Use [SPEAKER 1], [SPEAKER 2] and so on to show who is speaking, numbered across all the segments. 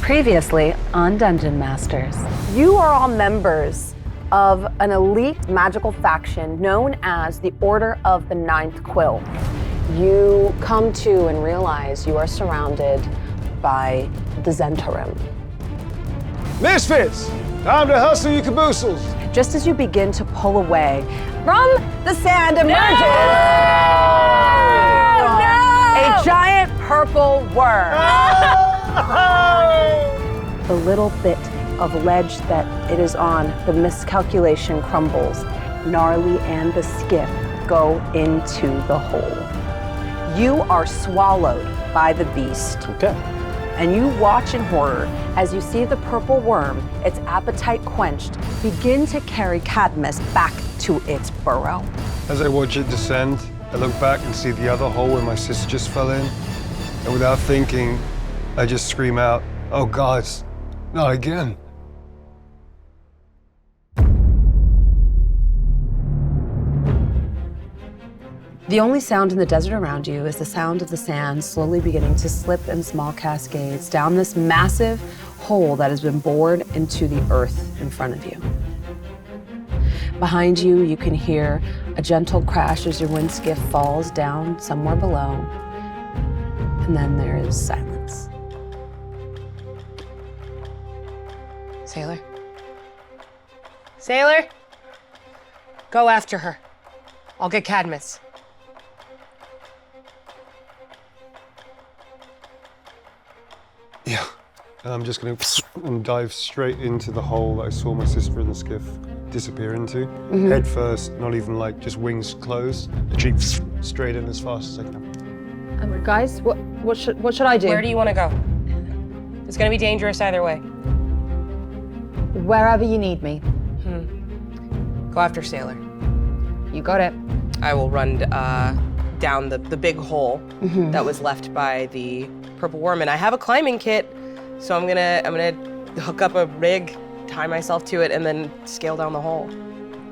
[SPEAKER 1] Previously on Dungeon Masters.
[SPEAKER 2] You are all members of an elite magical faction known as the Order of the Ninth Quill. You come to and realize you are surrounded by the Zentarim.
[SPEAKER 3] Misfits! Time to hustle you caboozles!
[SPEAKER 2] Just as you begin to pull away, from the sand emerges a giant purple worm. The little bit of ledge that it is on, the miscalculation crumbles. Gnarly and the skiff go into the hole. You are swallowed by the beast.
[SPEAKER 3] Okay.
[SPEAKER 2] And you watch in horror as you see the purple worm, its appetite quenched, begin to carry Cadmus back to its burrow.
[SPEAKER 3] As I watch it descend, I look back and see the other hole where my sister just fell in. And without thinking, I just scream out, "Oh God, not again."
[SPEAKER 2] The only sound in the desert around you is the sound of the sand slowly beginning to slip in small cascades down this massive hole that has been bored into the earth in front of you. Behind you, you can hear a gentle crash as your wind skiff falls down somewhere below. And then there is silence.
[SPEAKER 4] Sailor? Sailor? Go after her. I'll get Cadmus.
[SPEAKER 3] Yeah. And I'm just gonna and dive straight into the hole that I saw my sister in the skiff disappear into. Head first, not even like just wings closed. Literally straight in as fast as I can.
[SPEAKER 2] Guys, what should I do?
[SPEAKER 4] Where do you want to go? It's gonna be dangerous either way.
[SPEAKER 2] Wherever you need me.
[SPEAKER 4] Go after Sailor.
[SPEAKER 2] You got it.
[SPEAKER 4] I will run down the big hole that was left by the purple worm, and I have a climbing kit, so I'm gonna hook up a rig, tie myself to it, and then scale down the hole.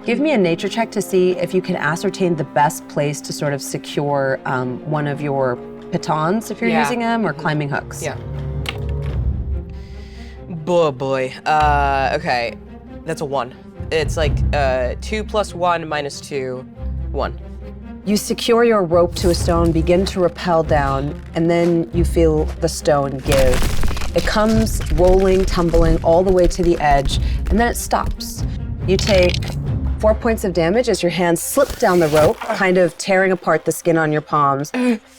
[SPEAKER 2] Give me a nature check to see if you can ascertain the best place to sort of secure one of your pitons if you're using them, or climbing hooks.
[SPEAKER 4] Yeah. Boy. Okay, that's a 1. It's like 2 + 1 - 2, 1.
[SPEAKER 2] You secure your rope to a stone, begin to rappel down, and then you feel the stone give. It comes rolling, tumbling all the way to the edge, and then it stops. You take 4 points of damage as your hands slip down the rope, kind of tearing apart the skin on your palms.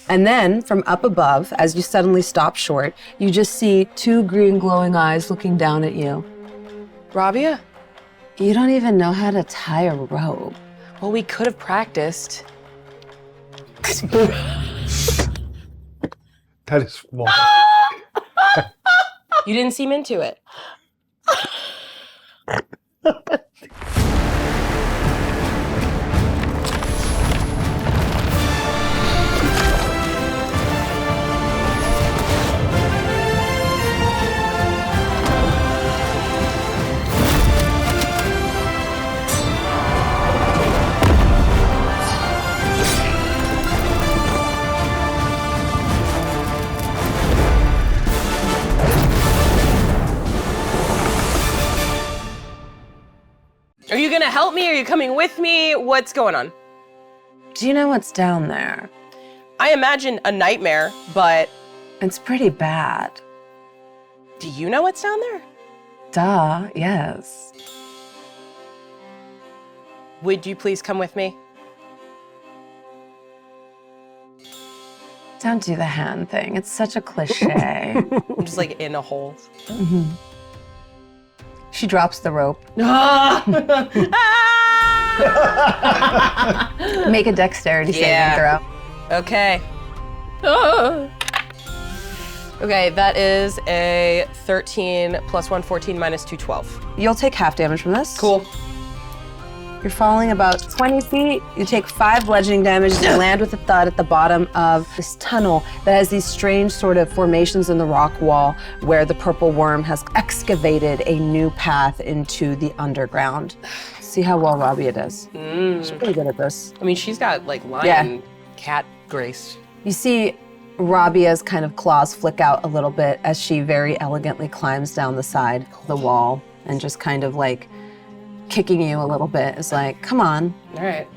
[SPEAKER 2] And then, from up above, as you suddenly stop short, you just see 2 green glowing eyes looking down at you.
[SPEAKER 4] Rabia?
[SPEAKER 2] You don't even know how to tie a rope.
[SPEAKER 4] Well, we could have practiced.
[SPEAKER 3] That is wild.
[SPEAKER 4] You didn't seem into it. Are you gonna help me? Are you coming with me? What's going on?
[SPEAKER 2] Do you know what's down there?
[SPEAKER 4] I imagine a nightmare, but
[SPEAKER 2] It's pretty bad.
[SPEAKER 4] do you know what's down there?
[SPEAKER 2] Duh, yes.
[SPEAKER 4] Would you please come with me?
[SPEAKER 2] Don't do the hand thing. It's such a cliche.
[SPEAKER 4] I'm just like in a hole.
[SPEAKER 2] She drops the rope. Make a dexterity saving throw.
[SPEAKER 4] Okay. Okay, that is a 13 + 1, 14 - 2, 12.
[SPEAKER 2] You'll take half damage from this.
[SPEAKER 4] Cool.
[SPEAKER 2] You're falling about 20 feet. You take 5 bludgeoning damage and land with a thud at the bottom of this tunnel that has these strange sort of formations in the rock wall where the purple worm has excavated a new path into the underground. See how well Rabia does. She's pretty good at this.
[SPEAKER 4] I mean, she's got like lion cat grace.
[SPEAKER 2] You see Rabia's kind of claws flick out a little bit as she very elegantly climbs down the side of the wall and just kind of like kicking you a little bit. It's like, come on.
[SPEAKER 4] All right.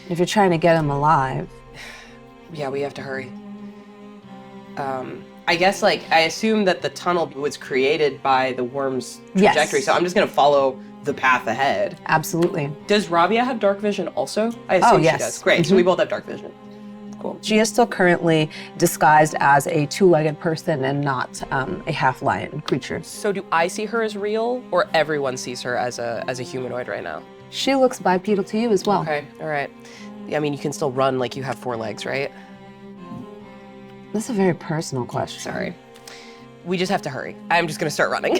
[SPEAKER 2] If you're trying to get him alive.
[SPEAKER 4] Yeah, we have to hurry. I guess, like, I assume that the tunnel was created by the worm's trajectory,
[SPEAKER 2] Yes.
[SPEAKER 4] so I'm just gonna follow the path ahead.
[SPEAKER 2] Absolutely.
[SPEAKER 4] Does Rabia have dark vision also? I assume
[SPEAKER 2] yes.
[SPEAKER 4] she does. Great, so we both have dark vision. Cool.
[SPEAKER 2] She is still currently disguised as a two-legged person and not a half-lion creature.
[SPEAKER 4] So do I see her as real, or everyone sees her as a humanoid right now?
[SPEAKER 2] She looks bipedal to you as well.
[SPEAKER 4] Okay, all right. I mean, you can still run like you have 4 legs, right?
[SPEAKER 2] That's a very personal question.
[SPEAKER 4] Sorry. We just have to hurry. I'm just gonna start running.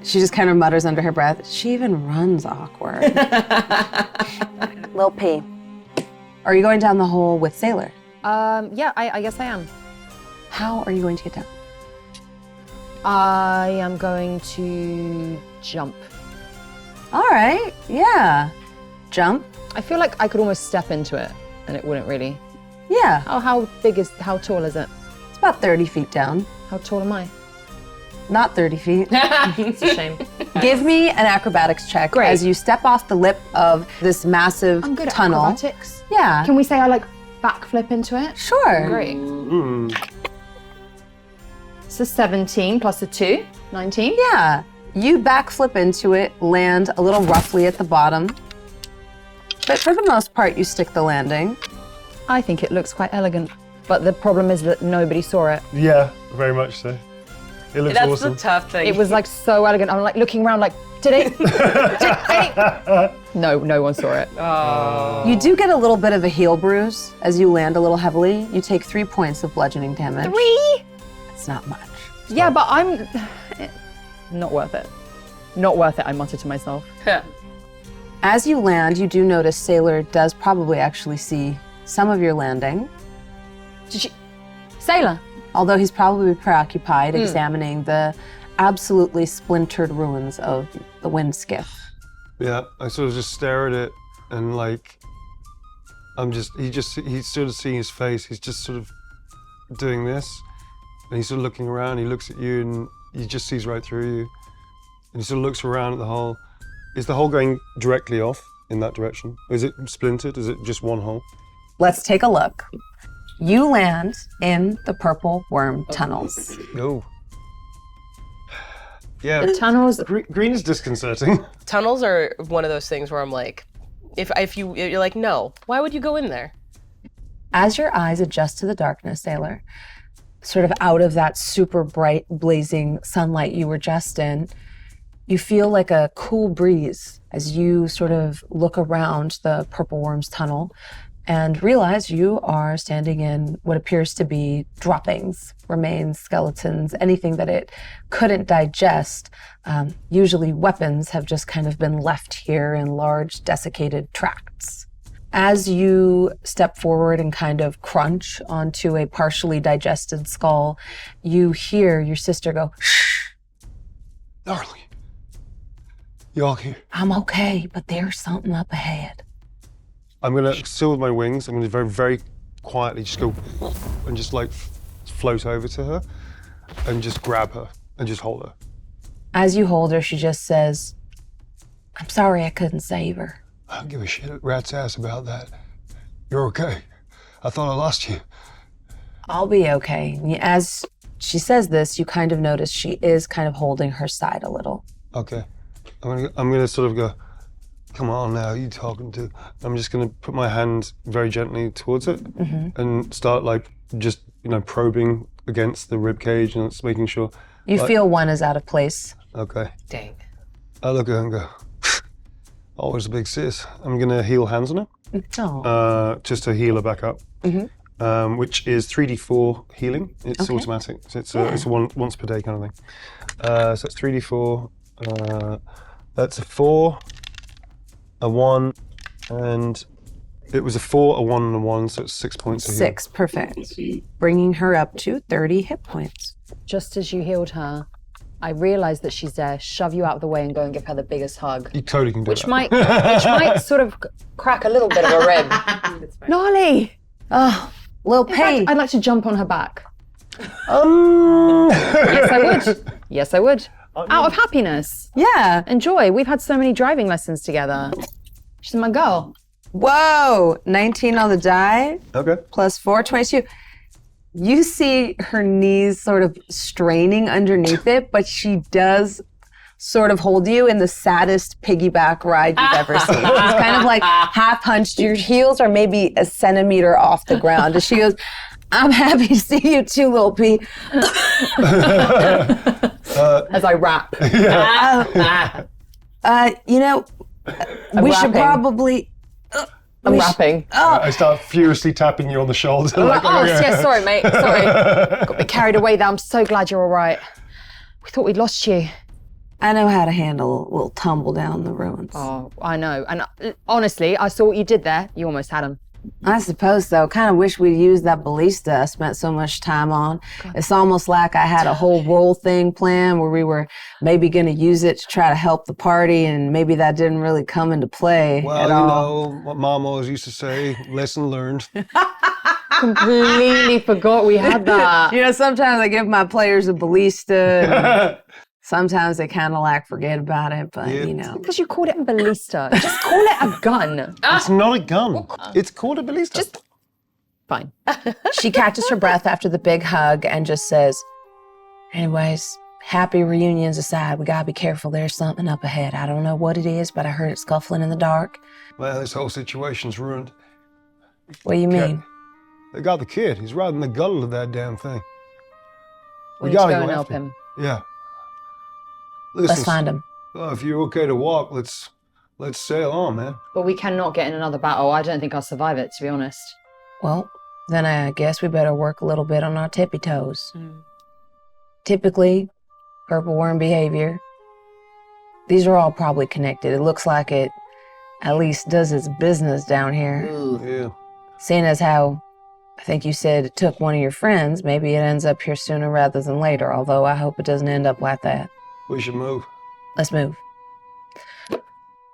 [SPEAKER 2] She just kind of mutters under her breath. She even runs awkward. Lil P. Are you going down the hole with Sailor?
[SPEAKER 5] Yeah, I guess I am.
[SPEAKER 2] How are you going to get down?
[SPEAKER 5] I am going to jump.
[SPEAKER 2] All right, yeah. Jump.
[SPEAKER 5] I feel like I could almost step into it and it wouldn't really.
[SPEAKER 2] Yeah,
[SPEAKER 5] How tall is it?
[SPEAKER 2] it's about 30 feet down.
[SPEAKER 5] How tall am I?
[SPEAKER 2] Not 30 feet.
[SPEAKER 5] It's a shame.
[SPEAKER 2] Give me an acrobatics check
[SPEAKER 5] Great.
[SPEAKER 2] as you step off the lip of this massive
[SPEAKER 5] I'm good at
[SPEAKER 2] tunnel.
[SPEAKER 5] acrobatics.
[SPEAKER 2] Yeah,
[SPEAKER 5] Can we say I like backflip into it?
[SPEAKER 2] sure.
[SPEAKER 5] Great.
[SPEAKER 3] Mm.
[SPEAKER 5] So 17 plus a 2, 19.
[SPEAKER 2] Yeah, you backflip into it, land a little roughly at the bottom. But for the most part, you stick the landing.
[SPEAKER 5] I think it looks quite elegant. But the problem is that nobody saw it.
[SPEAKER 3] Yeah, very much so. It looks
[SPEAKER 4] That's
[SPEAKER 3] awesome.
[SPEAKER 4] the tough thing.
[SPEAKER 5] It was like so elegant. I'm like looking around like, did it? No one saw it.
[SPEAKER 2] You do get a little bit of a heel bruise as you land a little heavily. You take 3 points of bludgeoning damage.
[SPEAKER 5] 3?
[SPEAKER 2] It's not much.
[SPEAKER 5] Yeah, but I'm not worth it. Not worth it, I muttered to myself.
[SPEAKER 2] As you land, you do notice Sailor does probably actually see some of your landing,
[SPEAKER 5] Did she? Sailor.
[SPEAKER 2] although he's probably preoccupied examining the absolutely splintered ruins of the wind skiff.
[SPEAKER 3] Yeah, I sort of just stare at it and like, he's sort of seeing his face, he's just sort of doing this, and he's sort of looking around, he looks at you and he just sees right through you. And he sort of looks around at the hole. Is the hole going directly off in that direction? Is it splintered? Is it just one hole?
[SPEAKER 2] Let's take a look. You land in the purple worm tunnels.
[SPEAKER 3] Oh. Yeah,
[SPEAKER 5] The tunnels.
[SPEAKER 3] green is disconcerting.
[SPEAKER 4] Tunnels are one of those things where I'm like, if you're like, no, why would you go in there?
[SPEAKER 2] As your eyes adjust to the darkness, Sailor, sort of out of that super bright, blazing sunlight you were just in, you feel like a cool breeze as you sort of look around the purple worm's tunnel and realize you are standing in what appears to be droppings, remains, skeletons, anything that it couldn't digest. Usually weapons have just kind of been left here in large desiccated tracts. As you step forward and kind of crunch onto a partially digested skull, you hear your sister go, "Shh,
[SPEAKER 3] Darling, you all here?
[SPEAKER 2] I'm okay, but there's something up ahead."
[SPEAKER 3] I'm gonna still with my wings. I'm gonna very, very quietly just go and just like float over to her and just grab her and just hold her.
[SPEAKER 2] As you hold her, she just says, "I'm sorry I couldn't save her."
[SPEAKER 3] I don't give a shit at rat's ass about that. You're okay. I thought I lost you.
[SPEAKER 2] I'll be okay. As she says this, you kind of notice she is kind of holding her side a little.
[SPEAKER 3] Okay. I'm gonna sort of go, come on now, you talking to? I'm just gonna put my hand very gently towards it and start like just, probing against the rib cage and it's making sure.
[SPEAKER 2] You feel one is out of place.
[SPEAKER 3] Okay.
[SPEAKER 4] Dang.
[SPEAKER 3] I look at her and go, always a big sis. I'm gonna heal hands on her.
[SPEAKER 2] Oh.
[SPEAKER 3] Just to heal her back up, which is 3d4 healing. It's automatic, so it's a once per day kind of thing. So it's 3d4. That's a 4, a 1, and it was a 4, a 1, and a 1, so it's 6 points of heal.
[SPEAKER 2] 6, perfect. Bringing her up to 30 hit points.
[SPEAKER 5] Just as you healed her, I realized that she's there, shove you out of the way and go and give her the biggest hug.
[SPEAKER 3] You totally can do
[SPEAKER 5] Which
[SPEAKER 3] that.
[SPEAKER 5] might sort of crack a little bit of a rib. Gnarly! Oh,
[SPEAKER 2] Lil
[SPEAKER 5] In fact,
[SPEAKER 2] P.
[SPEAKER 5] I'd like to jump on her back.
[SPEAKER 3] Yes,
[SPEAKER 5] I would. Yes, I would. Out of happiness
[SPEAKER 2] Yeah.
[SPEAKER 5] and joy. We've had so many driving lessons together. She's my girl.
[SPEAKER 2] Whoa, 19 on the die,
[SPEAKER 3] Okay.
[SPEAKER 2] plus 4, 22. You see her knees sort of straining underneath it, but she does sort of hold you in the saddest piggyback ride you've ever seen. She's kind of like half hunched. Your heels are maybe a centimeter off the ground. And she goes, I'm happy to see you too, Lil P.
[SPEAKER 5] As I rap.
[SPEAKER 2] We should
[SPEAKER 5] rapping.
[SPEAKER 2] probably...
[SPEAKER 5] I'm rapping.
[SPEAKER 3] I start furiously tapping you on the shoulder.
[SPEAKER 5] Sorry, mate. Sorry. Got me carried away there. I'm so glad you're all right. We thought we'd lost you.
[SPEAKER 2] I know how to handle a little tumble down the ruins.
[SPEAKER 5] Oh, I know. And honestly, I saw what you did there. You almost had him.
[SPEAKER 2] I suppose so. Kind of wish we'd used that ballista I spent so much time on. It's almost like I had a whole role thing planned where we were maybe going to use it to try to help the party, and maybe that didn't really come into play
[SPEAKER 3] Well,
[SPEAKER 2] at
[SPEAKER 3] you
[SPEAKER 2] all.
[SPEAKER 3] know what Mom always used to say, lesson learned.
[SPEAKER 5] Completely forgot we had that.
[SPEAKER 2] You know, sometimes I give my players a ballista, and sometimes they kind of like forget about it, but
[SPEAKER 3] Yep.
[SPEAKER 2] you know.
[SPEAKER 5] Because you called it a ballista. Just call it a gun.
[SPEAKER 3] It's not a gun. It's called a ballista.
[SPEAKER 5] Fine.
[SPEAKER 2] She catches her breath after the big hug and just says, anyways, happy reunions aside, we gotta be careful. There's something up ahead. I don't know what it is, but I heard it scuffling in the dark.
[SPEAKER 3] Well, this whole situation's ruined.
[SPEAKER 2] What do you mean?
[SPEAKER 3] They got the kid. He's right in the gutter of that damn thing.
[SPEAKER 5] We need to go and help him.
[SPEAKER 3] Yeah. Listen,
[SPEAKER 2] Let's find him.
[SPEAKER 3] well, if you're okay to walk, let's sail on, man.
[SPEAKER 5] But we cannot get in another battle. I don't think I'll survive it, to be honest.
[SPEAKER 2] Well, then I guess we better work a little bit on our tippy toes. Typically, purple worm behavior. These are all probably connected. It looks like it at least does its business down here.
[SPEAKER 3] Yeah.
[SPEAKER 2] Seeing as how I think you said it took one of your friends, maybe it ends up here sooner rather than later, although I hope it doesn't end up like that.
[SPEAKER 3] We should move.
[SPEAKER 2] Let's move.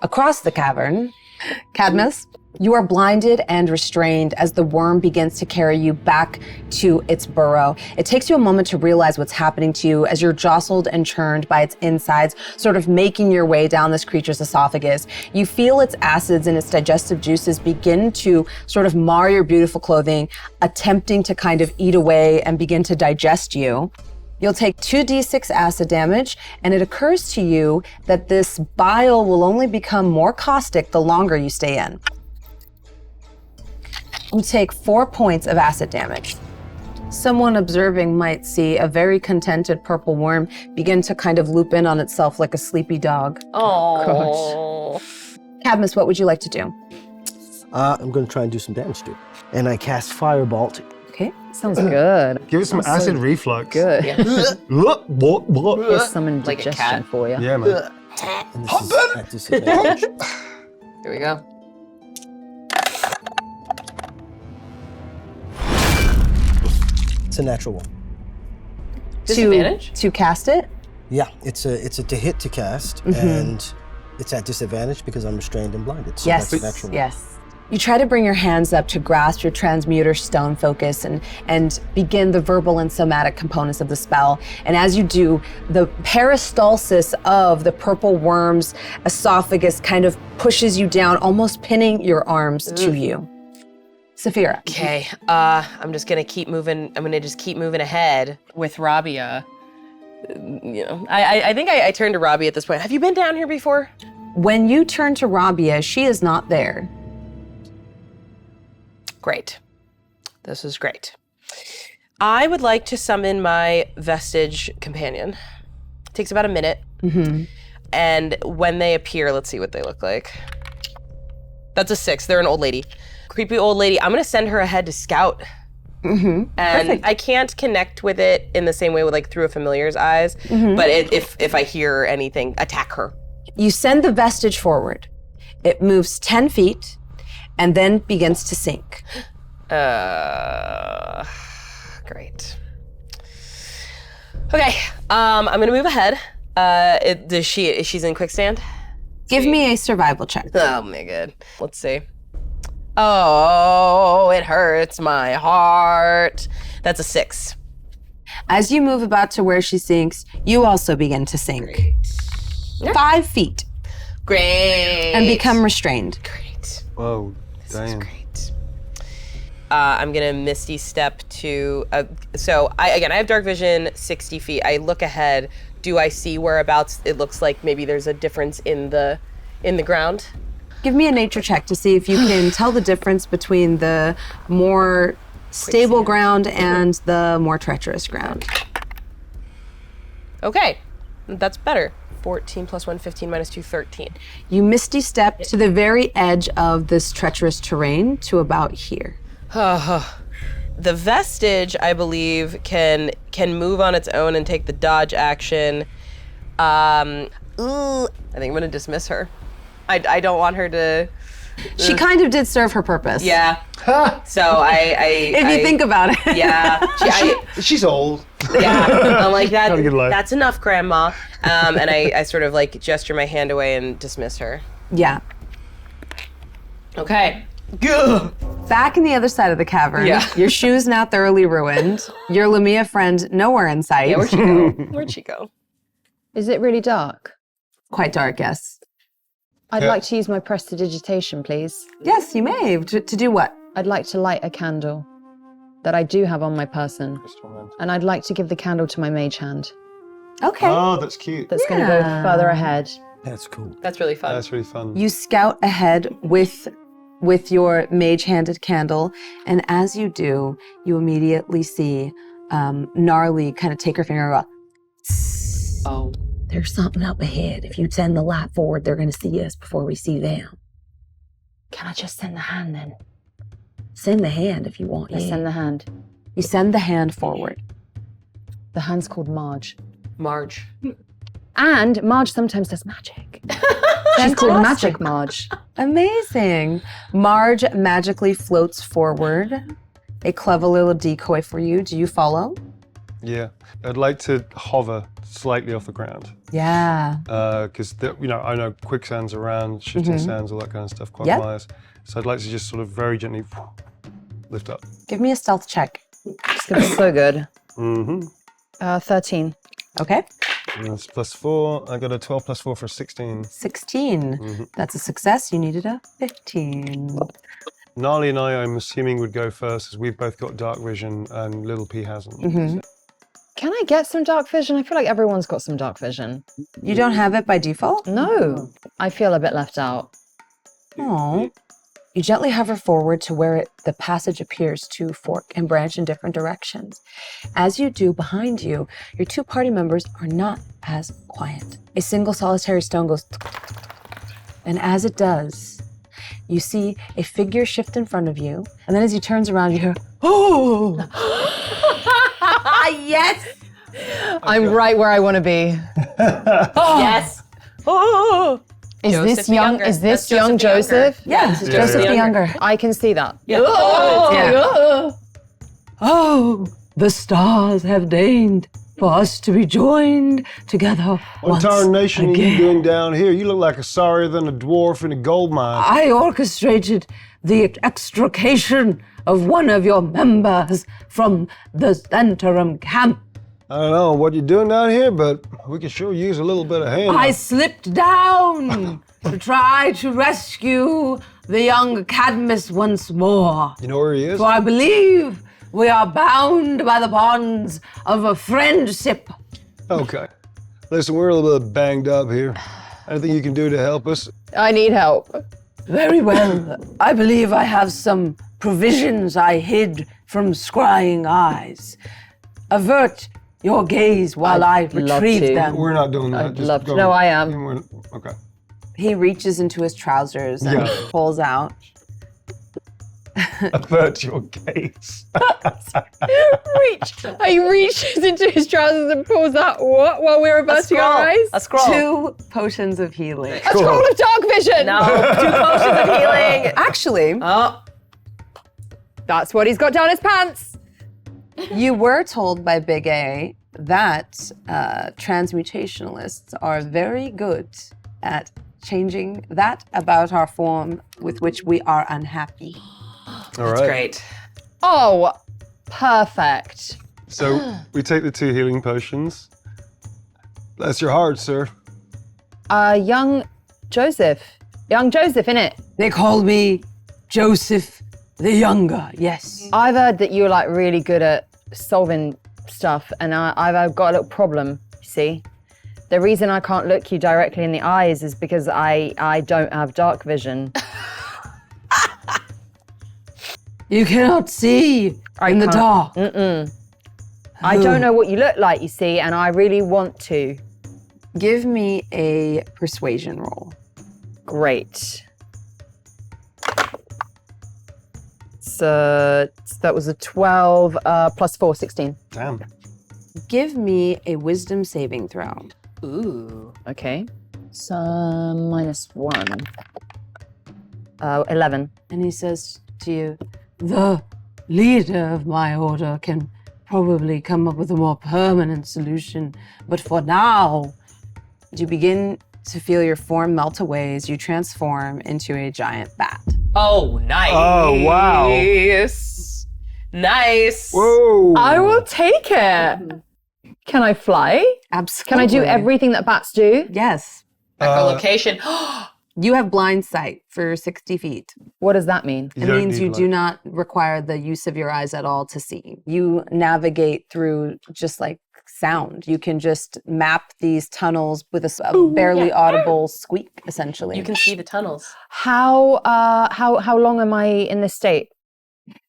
[SPEAKER 2] Across the cavern, Cadmus, you are blinded and restrained as the worm begins to carry you back to its burrow. It takes you a moment to realize what's happening to you as you're jostled and churned by its insides, sort of making your way down this creature's esophagus. You feel its acids and its digestive juices begin to sort of mar your beautiful clothing, attempting to kind of eat away and begin to digest you. You'll take 2d6 acid damage, and it occurs to you that this bile will only become more caustic the longer you stay in. You take 4 points of acid damage. Someone observing might see a very contented purple worm begin to kind of loop in on itself like a sleepy dog.
[SPEAKER 4] Oh.
[SPEAKER 2] Cadmus, what would you like to do?
[SPEAKER 6] I'm going to try and do some damage to it. And I cast Firebolt.
[SPEAKER 2] Okay.
[SPEAKER 5] Sounds good.
[SPEAKER 3] Give us some acid reflux.
[SPEAKER 5] Good.
[SPEAKER 3] What?
[SPEAKER 5] Here's some
[SPEAKER 4] Like a
[SPEAKER 5] indigestion
[SPEAKER 4] cat.
[SPEAKER 5] for you.
[SPEAKER 3] Yeah, man.
[SPEAKER 6] And this is at disadvantage.
[SPEAKER 4] Here we go.
[SPEAKER 6] It's a natural one.
[SPEAKER 4] Disadvantage?
[SPEAKER 2] To cast it?
[SPEAKER 6] Yeah, it's a to hit to cast, and it's at disadvantage because I'm restrained and blinded. So
[SPEAKER 2] Yes,
[SPEAKER 6] that's a natural one.
[SPEAKER 2] yes. You try to bring your hands up to grasp your transmuter stone focus and begin the verbal and somatic components of the spell. And as you do, the peristalsis of the purple worm's esophagus kind of pushes you down, almost pinning your arms to you. Sapphira.
[SPEAKER 4] Okay, I'm just gonna keep moving. I'm gonna just keep moving ahead with Rabia. You know, I think I turned to Rabia at this point. Have you been down here before?
[SPEAKER 2] When you turn to Rabia, she is not there.
[SPEAKER 4] Great. This is great. I would like to summon my Vestige companion. Takes about a minute. And when they appear, let's see what they look like. That's a 6. They're an old lady. Creepy old lady. I'm gonna send her ahead to scout. And
[SPEAKER 2] Perfect.
[SPEAKER 4] I can't connect with it in the same way with like through a familiar's eyes, but if I hear anything, attack her.
[SPEAKER 2] You send the vestige forward. It moves 10 feet and then begins to sink.
[SPEAKER 4] Great. Okay, I'm gonna move ahead. She's in quick stand?
[SPEAKER 2] Give me a survival check.
[SPEAKER 4] Oh my god. Let's see. Oh, it hurts my heart. That's a 6.
[SPEAKER 2] As you move about to where she sinks, you also begin to sink. 5 feet.
[SPEAKER 4] Great.
[SPEAKER 2] And become restrained.
[SPEAKER 4] Great.
[SPEAKER 3] Whoa,
[SPEAKER 4] That's
[SPEAKER 3] damn.
[SPEAKER 4] great. I'm gonna Misty Step to, so I have dark vision 60 feet. I look ahead. Do I see whereabouts it looks like maybe there's a difference in the ground?
[SPEAKER 2] Give me a nature check to see if you can tell the difference between the more stable ground and the more treacherous ground.
[SPEAKER 4] Okay, that's better. 14 plus 1, 15 minus 2, 13.
[SPEAKER 2] You misty step to the very edge of this treacherous terrain to about here.
[SPEAKER 4] The Vestige, I believe, can move on its own and take the dodge action. I think I'm gonna dismiss her. I don't want her to.
[SPEAKER 2] She kind of did serve her purpose.
[SPEAKER 4] Yeah. So
[SPEAKER 2] If you think about it.
[SPEAKER 4] Yeah.
[SPEAKER 3] She's old.
[SPEAKER 4] Yeah. I'm like that.
[SPEAKER 3] Have a good life.
[SPEAKER 4] That's enough, Grandma. And I sort of like gesture my hand away and dismiss her.
[SPEAKER 2] Yeah.
[SPEAKER 4] Okay.
[SPEAKER 2] Back in the other side of the cavern,
[SPEAKER 4] Yeah.
[SPEAKER 2] your shoes now thoroughly ruined, your Lamia friend nowhere in sight.
[SPEAKER 4] Yeah, where'd she go? Where'd she go?
[SPEAKER 5] Is it really dark?
[SPEAKER 2] Quite dark, yes.
[SPEAKER 5] I'd
[SPEAKER 3] Yeah.
[SPEAKER 5] like to use my prestidigitation, please.
[SPEAKER 2] Yes, you may. To do what?
[SPEAKER 5] I'd like to light a candle that I do have on my person. And I'd like to give the candle to my mage hand.
[SPEAKER 2] Okay.
[SPEAKER 3] Oh, that's cute.
[SPEAKER 5] That's going to go further ahead.
[SPEAKER 6] That's cool.
[SPEAKER 4] That's really fun.
[SPEAKER 3] That's really fun.
[SPEAKER 2] You scout ahead with your mage-handed candle, and as you do, you immediately see Gnarly kind of take her finger and go,
[SPEAKER 4] Oh.
[SPEAKER 1] There's something up ahead. If you send the light forward, they're going to see us before we see them.
[SPEAKER 5] Can I just send the hand then?
[SPEAKER 1] Send the hand if you want.
[SPEAKER 5] Let's send the hand.
[SPEAKER 2] you send the hand forward.
[SPEAKER 5] The hand's called Marge.
[SPEAKER 4] Marge.
[SPEAKER 5] And Marge sometimes does magic. She's called Magic Marge.
[SPEAKER 2] Amazing. Marge magically floats forward. A clever little decoy for you. Do you follow?
[SPEAKER 3] Yeah. I'd like to hover slightly off the ground.
[SPEAKER 2] Yeah.
[SPEAKER 3] Because, I know quicksands around, shifting sands, all that kind of stuff, quagmires. So I'd like to just sort of very gently lift up.
[SPEAKER 2] Give me a stealth check.
[SPEAKER 5] It's going to be so good.
[SPEAKER 3] Mm-hmm.
[SPEAKER 5] 13.
[SPEAKER 2] Okay.
[SPEAKER 3] And that's +4. I got a 12 + 4 for 16.
[SPEAKER 2] 16. That's a success. You needed a 15.
[SPEAKER 3] Gnarly and I'm assuming, would go first, as we've both got dark vision and Little P hasn't.
[SPEAKER 5] Can I get some dark vision? I feel like everyone's got some dark vision.
[SPEAKER 2] You don't have it by default?
[SPEAKER 5] No. I feel a bit left out.
[SPEAKER 2] Oh. You gently hover forward to where the passage appears to fork and branch in different directions. As you do, behind you, your two party members are not as quiet. A single solitary stone goes and as it does, you see a figure shift in front of you, and then as he turns around, you hear, oh!
[SPEAKER 4] Yes.
[SPEAKER 5] I'm right where I want to be.
[SPEAKER 4] Yes. Oh.
[SPEAKER 5] Is
[SPEAKER 4] Joseph
[SPEAKER 5] this
[SPEAKER 4] the
[SPEAKER 5] young?
[SPEAKER 4] Younger.
[SPEAKER 5] Is
[SPEAKER 4] That's
[SPEAKER 5] this young
[SPEAKER 4] Joseph the Younger.
[SPEAKER 5] Joseph?
[SPEAKER 2] Yeah, this is
[SPEAKER 3] Yeah,
[SPEAKER 2] Joseph
[SPEAKER 3] yeah.
[SPEAKER 2] the Younger.
[SPEAKER 5] I can see that.
[SPEAKER 4] Yeah.
[SPEAKER 2] Oh, the stars have deigned for us to be joined together
[SPEAKER 3] What tarnation are you doing down here? You look like a sorrier than a dwarf in a gold mine.
[SPEAKER 2] I orchestrated the extrication of one of your members from the Centrum camp.
[SPEAKER 3] I don't know what you're doing down here, but we could sure use a little bit of hand.
[SPEAKER 2] I slipped down to try to rescue the young Cadmus once more.
[SPEAKER 3] You know where he is?
[SPEAKER 2] For I believe we are bound by the bonds of a friendship.
[SPEAKER 3] Okay. Listen, we're a little bit banged up here. Anything you can do to help us?
[SPEAKER 5] I need help.
[SPEAKER 2] Very well. I believe I have some provisions I hid from scrying eyes. Avert your gaze while I
[SPEAKER 5] I'd love
[SPEAKER 2] retrieve
[SPEAKER 5] to.
[SPEAKER 2] them.
[SPEAKER 3] We're not doing that.
[SPEAKER 5] I'd
[SPEAKER 3] Just
[SPEAKER 5] love to.
[SPEAKER 3] go.
[SPEAKER 5] No, I am.
[SPEAKER 3] Okay.
[SPEAKER 2] He reaches into his trousers and
[SPEAKER 3] Yeah.
[SPEAKER 2] pulls out.
[SPEAKER 3] Avert your gaze.
[SPEAKER 5] He reaches into his trousers and pulls out what while we're averting our eyes?
[SPEAKER 4] A scroll.
[SPEAKER 2] 2 potions of healing.
[SPEAKER 5] A scroll of dark vision.
[SPEAKER 4] No, 2 potions of healing.
[SPEAKER 2] Actually,
[SPEAKER 4] Oh.
[SPEAKER 5] That's what he's got down his pants.
[SPEAKER 2] you were told by Big A that transmutationalists are very good at changing that about our form with which we are unhappy.
[SPEAKER 3] All right.
[SPEAKER 4] Great.
[SPEAKER 5] Oh, perfect.
[SPEAKER 3] So we take the 2 healing potions. Bless your heart, sir.
[SPEAKER 5] Young Joseph, innit?
[SPEAKER 2] They call me Joseph the Younger, yes.
[SPEAKER 5] I've heard that you're like really good at solving stuff, and I've got a little problem, you see? The reason I can't look you directly in the eyes is because I don't have dark vision.
[SPEAKER 2] You cannot see in the dark.
[SPEAKER 5] I don't know what you look like, you see, and I really want to.
[SPEAKER 2] Give me a persuasion roll.
[SPEAKER 5] Great. So that was a 12 plus 4, 16.
[SPEAKER 3] Damn.
[SPEAKER 2] Give me a wisdom saving throw.
[SPEAKER 4] Ooh.
[SPEAKER 5] Okay. So -1. 11.
[SPEAKER 2] And he says to you, the leader of my order can probably come up with a more permanent solution, but for now, you begin to feel your form melt away as you transform into a giant bat.
[SPEAKER 4] Oh, nice.
[SPEAKER 3] Oh, wow.
[SPEAKER 4] Nice.
[SPEAKER 3] Whoa.
[SPEAKER 5] I will take it. Can I fly?
[SPEAKER 2] Absolutely.
[SPEAKER 5] Can I do everything that bats do?
[SPEAKER 2] Yes.
[SPEAKER 4] Echolocation.
[SPEAKER 2] You have blind sight for 60 feet.
[SPEAKER 5] What does that mean?
[SPEAKER 2] It means you do not require the use of your eyes at all to see. You navigate through just like sound. You can just map these tunnels with a barely audible squeak, essentially.
[SPEAKER 4] You can see the tunnels.
[SPEAKER 5] How long am I in this state?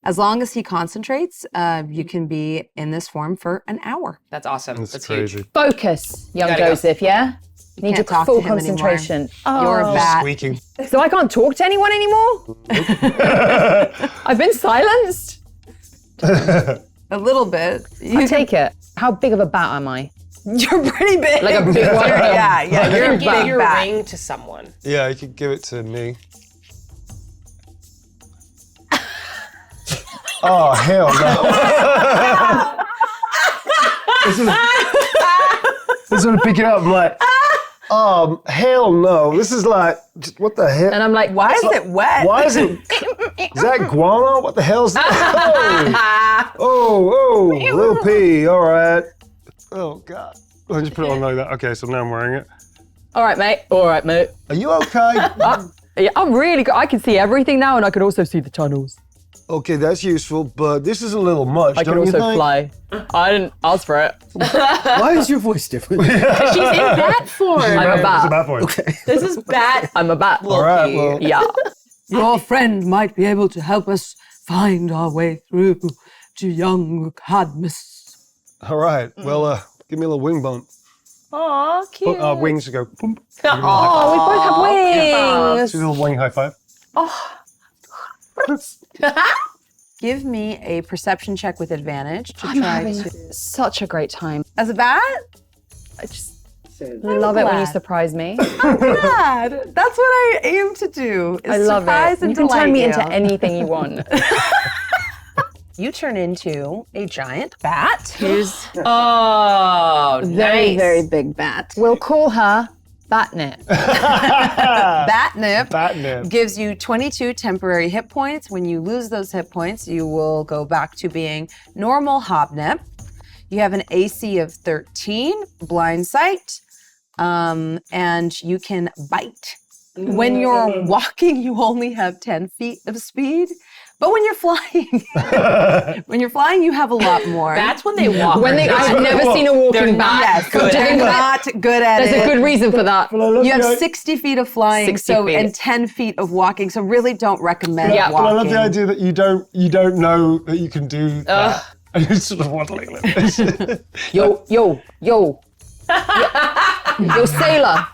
[SPEAKER 2] As long as he concentrates, you can be in this form for an hour.
[SPEAKER 4] That's awesome.
[SPEAKER 3] That's
[SPEAKER 4] huge.
[SPEAKER 3] crazy.
[SPEAKER 5] Focus, young
[SPEAKER 4] Gotta go.
[SPEAKER 5] Joseph, yeah? Need
[SPEAKER 2] can't
[SPEAKER 5] your
[SPEAKER 2] talk
[SPEAKER 5] full
[SPEAKER 2] to him anymore.
[SPEAKER 5] concentration.
[SPEAKER 2] You're a bat.
[SPEAKER 3] Squeaking.
[SPEAKER 5] So I can't talk to anyone anymore? I've been silenced.
[SPEAKER 2] A little bit.
[SPEAKER 5] I'll take it. How big of a bat am I?
[SPEAKER 2] You're pretty big.
[SPEAKER 5] Like a big one?
[SPEAKER 2] Yeah,
[SPEAKER 4] You
[SPEAKER 2] you're a
[SPEAKER 4] can give
[SPEAKER 2] big
[SPEAKER 4] your
[SPEAKER 2] bat.
[SPEAKER 4] ring to someone.
[SPEAKER 3] Yeah, you could give it to me. Oh, hell no. This is gonna pick it up. I'm like, hell no. This is like, what the hell?
[SPEAKER 5] And I'm like,
[SPEAKER 2] Why is it wet?
[SPEAKER 3] Why is it? Is that guano? What the hell's that? Oh, little pea. All right. Oh God. I just put it on like that. Okay, so now I'm wearing it.
[SPEAKER 5] all right, mate.
[SPEAKER 3] Are you okay?
[SPEAKER 5] Yeah, I'm really good. I can see everything now, and I can also see the tunnels.
[SPEAKER 3] Okay, that's useful, but this is a little much.
[SPEAKER 5] I can
[SPEAKER 3] don't you
[SPEAKER 5] also
[SPEAKER 3] think?
[SPEAKER 5] fly. I didn't ask for it.
[SPEAKER 6] Why is your voice different?
[SPEAKER 4] She's in bat form.
[SPEAKER 5] I'm a bat.
[SPEAKER 3] bad point.
[SPEAKER 4] This is bat.
[SPEAKER 5] I'm a bat.
[SPEAKER 3] All right, well,
[SPEAKER 5] Yeah.
[SPEAKER 2] Your friend might be able to help us find our way through to young Cadmus.
[SPEAKER 3] all right. Well, give me a little wing bump.
[SPEAKER 4] Aw, cute.
[SPEAKER 3] Wings to go. Boom.
[SPEAKER 5] Oh, we both have wings.
[SPEAKER 3] Do a little wing high five.
[SPEAKER 2] Give me a perception check with advantage to
[SPEAKER 5] I'm
[SPEAKER 2] try
[SPEAKER 5] having
[SPEAKER 2] to.
[SPEAKER 5] such a great time.
[SPEAKER 2] As a bat?
[SPEAKER 5] I just love it when you
[SPEAKER 2] glad.
[SPEAKER 5] surprise me.
[SPEAKER 2] Glad. That's what I aim to do. Is
[SPEAKER 5] I love
[SPEAKER 2] surprise
[SPEAKER 5] it.
[SPEAKER 2] and
[SPEAKER 5] You can turn
[SPEAKER 2] delight
[SPEAKER 5] me
[SPEAKER 2] you.
[SPEAKER 5] into anything you want.
[SPEAKER 2] You turn into a giant bat who's
[SPEAKER 4] Oh,
[SPEAKER 5] Very,
[SPEAKER 4] nice.
[SPEAKER 5] very big bat. We'll call her Batnip.
[SPEAKER 2] Batnip.
[SPEAKER 3] Batnip.
[SPEAKER 2] Gives you 22 temporary hit points. When you lose those hit points, you will go back to being normal Hobnip. You have an AC of 13, blind sight, and you can bite. When you're walking, you only have 10 feet of speed. But when you're flying, you have a lot more.
[SPEAKER 4] That's when they walk.
[SPEAKER 5] I've never seen a walking bat.
[SPEAKER 2] Yes,
[SPEAKER 4] good
[SPEAKER 2] they're
[SPEAKER 4] at
[SPEAKER 2] not good at
[SPEAKER 5] There's
[SPEAKER 2] it.
[SPEAKER 5] a good reason for that.
[SPEAKER 2] You have 60 feet of flying
[SPEAKER 5] 60 feet.
[SPEAKER 2] and 10 feet of walking, so really don't recommend
[SPEAKER 5] Yeah.
[SPEAKER 3] But I love
[SPEAKER 2] walking.
[SPEAKER 3] the idea that you don't know that you can do that. And you're sort of waddling like this.
[SPEAKER 5] Yo, sailor.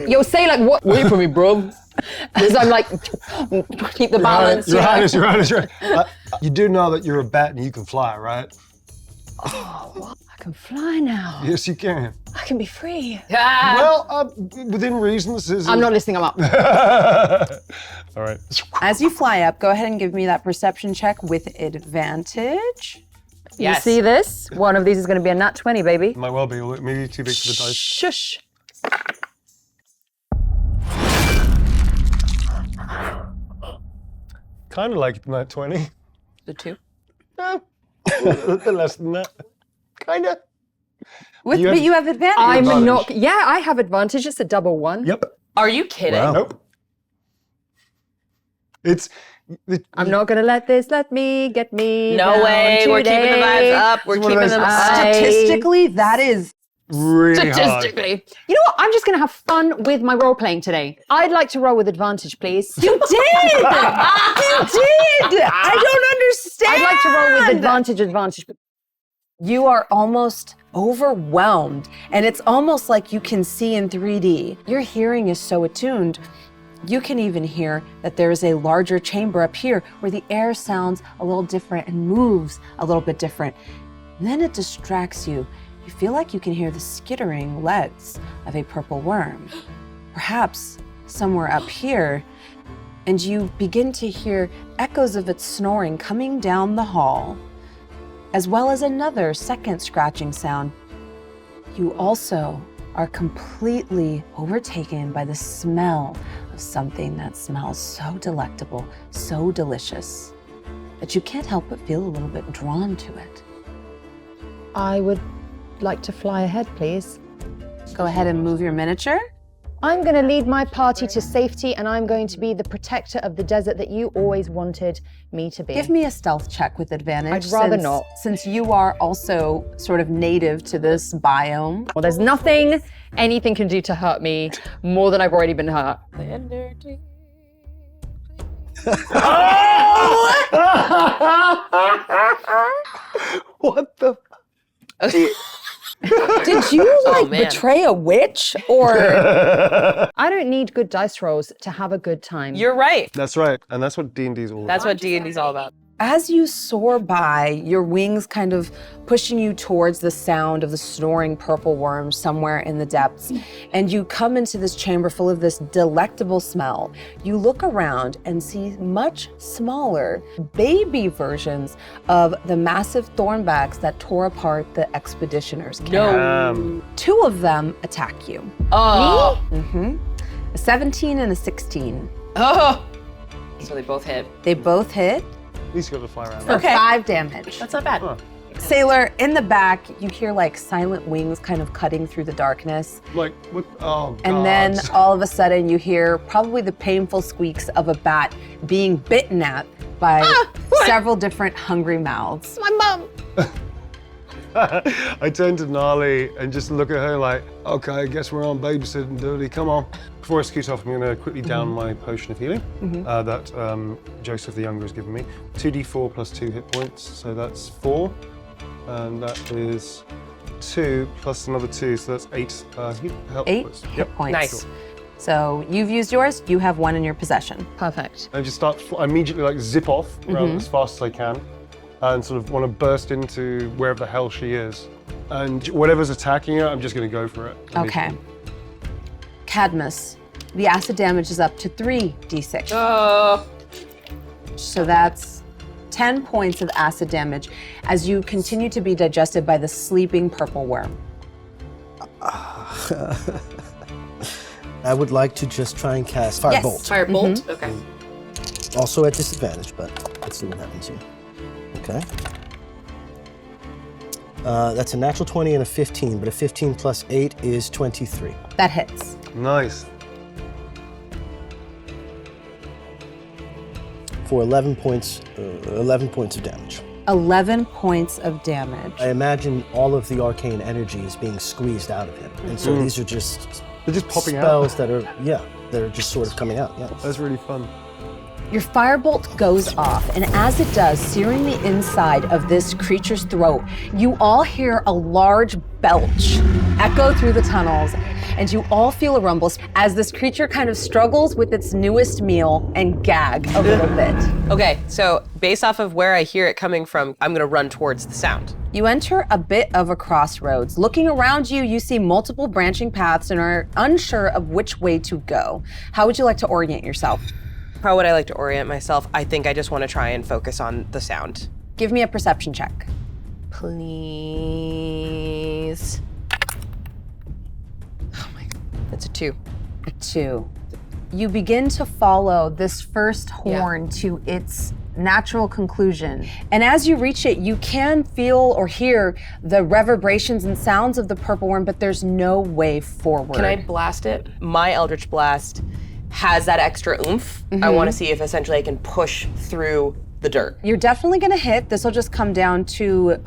[SPEAKER 5] Yo, sailor, what? Wait for me, bro. As I'm like, keep the balance.
[SPEAKER 3] Your Highness. You do know that you're a bat and you can fly, right?
[SPEAKER 5] I can fly now.
[SPEAKER 3] Yes, you can.
[SPEAKER 5] I can be free.
[SPEAKER 3] Well, within reason, this is.
[SPEAKER 5] I'm not listening, I'm up.
[SPEAKER 3] All right.
[SPEAKER 2] As you fly up, go ahead and give me that perception check with advantage.
[SPEAKER 5] You
[SPEAKER 4] Yes.
[SPEAKER 5] see this? One of these is going to be a nat 20, baby.
[SPEAKER 3] Might well be, maybe too big for the dice.
[SPEAKER 5] Shush.
[SPEAKER 3] kind of like that 20.
[SPEAKER 4] The 2.
[SPEAKER 3] No, a bit less than that. Kind of.
[SPEAKER 2] But
[SPEAKER 3] You have-
[SPEAKER 2] you have advantage.
[SPEAKER 5] I'm
[SPEAKER 3] Advantage.
[SPEAKER 5] not. Yeah, I have advantage. It's a double 1.
[SPEAKER 3] Yep.
[SPEAKER 4] Are you kidding?
[SPEAKER 6] Wow.
[SPEAKER 3] Nope. It's.
[SPEAKER 5] I'm not gonna let this let me get me.
[SPEAKER 4] No
[SPEAKER 5] down
[SPEAKER 4] way. We're keeping the
[SPEAKER 5] today.
[SPEAKER 4] vibes up. We're
[SPEAKER 3] It's one of
[SPEAKER 4] keeping
[SPEAKER 3] those-
[SPEAKER 4] them up.
[SPEAKER 2] Statistically, that is
[SPEAKER 3] really hard.
[SPEAKER 5] Statistically. You know what? I'm just gonna have fun with my role playing today. I'd like to roll with advantage, please.
[SPEAKER 2] You did! You did! I don't understand!
[SPEAKER 5] I'd like to roll with advantage.
[SPEAKER 2] You are almost overwhelmed, and it's almost like you can see in 3D. Your hearing is so attuned, you can even hear that there is a larger chamber up here where the air sounds a little different and moves a little bit different. And then it distracts you. You feel like you can hear the skittering legs of a purple worm, perhaps somewhere up here, and you begin to hear echoes of its snoring coming down the hall, as well as another second scratching sound. You also are completely overtaken by the smell of something that smells so delectable, so delicious, that you can't help but feel a little bit drawn to it.
[SPEAKER 5] I would like to fly ahead, please.
[SPEAKER 2] Go ahead and move your miniature.
[SPEAKER 5] I'm going to lead my party to safety, and I'm going to be the protector of the desert that you always wanted me to be.
[SPEAKER 2] Give me a stealth check with advantage.
[SPEAKER 5] I'd rather not.
[SPEAKER 2] Since you are also sort of native to this biome.
[SPEAKER 5] Well, there's nothing anything can do to hurt me more than I've already been hurt.
[SPEAKER 3] What the?
[SPEAKER 2] Did you like
[SPEAKER 4] man.
[SPEAKER 2] betray a witch or?
[SPEAKER 5] I don't need good dice rolls to have a good time.
[SPEAKER 4] You're right.
[SPEAKER 3] That's right, and that's what D&D's all about.
[SPEAKER 4] That's what D&D's all about.
[SPEAKER 2] As you soar by, your wings kind of pushing you towards the sound of the snoring purple worm somewhere in the depths, and you come into this chamber full of this delectable smell. You look around and see much smaller baby versions of the massive thornbacks that tore apart the expeditioners' camp. 2 of them attack you.
[SPEAKER 4] Oh.
[SPEAKER 2] A 17 and a 16.
[SPEAKER 4] Oh. So they both hit.
[SPEAKER 2] They both hit
[SPEAKER 3] At least you got the fire round.
[SPEAKER 2] for 5 damage.
[SPEAKER 4] That's not bad.
[SPEAKER 3] Huh.
[SPEAKER 2] Sailor, in the back, you hear like silent wings kind of cutting through the darkness.
[SPEAKER 3] Like, what? Oh, God.
[SPEAKER 2] And then all of a sudden you hear probably the painful squeaks of a bat being bitten at by several different hungry mouths.
[SPEAKER 5] My mum.
[SPEAKER 3] I turn to Gnarly and just look at her like, okay, I guess we're on babysitting duty, come on. Before I scoot off, I'm gonna quickly down my potion of healing that Joseph the Younger has given me. 2d4 plus 2 hit points, so that's 4. And that is 2 plus another 2, so that's 8 health
[SPEAKER 2] 8
[SPEAKER 3] points.
[SPEAKER 2] hit points.
[SPEAKER 4] Nice.
[SPEAKER 2] So you've used yours, you have 1 in your possession.
[SPEAKER 5] Perfect.
[SPEAKER 3] I just start, I immediately like zip off around as fast as I can and sort of want to burst into wherever the hell she is. And whatever's attacking her, I'm just gonna go for it.
[SPEAKER 2] Okay. Cadmus, the acid damage is up to 3d6.
[SPEAKER 4] Oh.
[SPEAKER 2] So that's 10 points of acid damage as you continue to be digested by the sleeping purple worm.
[SPEAKER 6] I would like to just try and cast Firebolt.
[SPEAKER 4] Firebolt? Okay.
[SPEAKER 6] Also at disadvantage, but let's see what happens here. Okay. That's a natural 20 and a 15, but a 15 plus 8 is 23.
[SPEAKER 2] That hits.
[SPEAKER 3] Nice.
[SPEAKER 6] For 11 points of damage.
[SPEAKER 2] 11 points of damage.
[SPEAKER 6] I imagine all of the arcane energy is being squeezed out of him. And so these are just
[SPEAKER 3] They're just popping
[SPEAKER 6] spells
[SPEAKER 3] out.
[SPEAKER 6] that are just sort of coming out. Yeah.
[SPEAKER 3] That's really fun.
[SPEAKER 2] Your firebolt goes off, and as it does, searing the inside of this creature's throat, you all hear a large belch echo through the tunnels, and you all feel a rumble as this creature kind of struggles with its newest meal and gag a little bit.
[SPEAKER 4] Okay, so based off of where I hear it coming from, I'm gonna run towards the sound.
[SPEAKER 2] You enter a bit of a crossroads. Looking around you, you see multiple branching paths and are unsure of which way to go. How would you like to orient yourself?
[SPEAKER 4] How would I like to orient myself? I think I just want to try and focus on the sound.
[SPEAKER 2] Give me a perception check.
[SPEAKER 4] Please. Oh my God, that's a 2.
[SPEAKER 2] A 2. You begin to follow this first horn to its natural conclusion. And as you reach it, you can feel or hear the reverberations and sounds of the purple worm, but there's no way forward.
[SPEAKER 4] Can I blast it? My Eldritch Blast has that extra oomph. I want to see if essentially I can push through the dirt.
[SPEAKER 2] You're definitely gonna hit. This will just come down to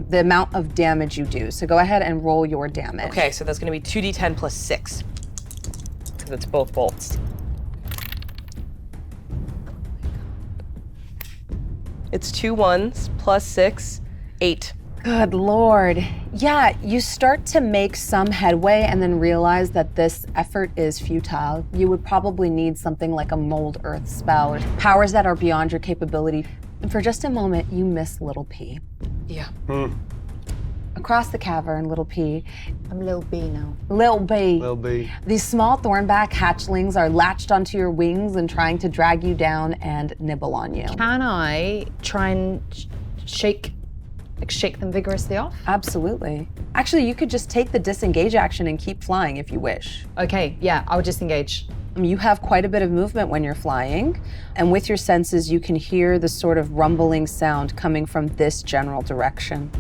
[SPEAKER 2] the amount of damage you do. So go ahead and roll your damage.
[SPEAKER 4] Okay, so that's gonna be 2d10 plus 6. Because it's both bolts. It's 2 1s plus 6, 8.
[SPEAKER 2] Good Lord. Yeah, you start to make some headway and then realize that this effort is futile. You would probably need something like a mold earth spell or powers that are beyond your capability. And for just a moment, you miss Little P.
[SPEAKER 4] Yeah.
[SPEAKER 2] Across the cavern, Little P.
[SPEAKER 5] I'm Lil B now.
[SPEAKER 2] Lil B.
[SPEAKER 3] There'll be.
[SPEAKER 2] These small thornback hatchlings are latched onto your wings and trying to drag you down and nibble on you.
[SPEAKER 5] Can I try and shake them vigorously off?
[SPEAKER 2] Absolutely. Actually, you could just take the disengage action and keep flying if you wish.
[SPEAKER 5] Okay, yeah, I'll disengage.
[SPEAKER 2] You have quite a bit of movement when you're flying, and with your senses, you can hear the sort of rumbling sound coming from this general direction.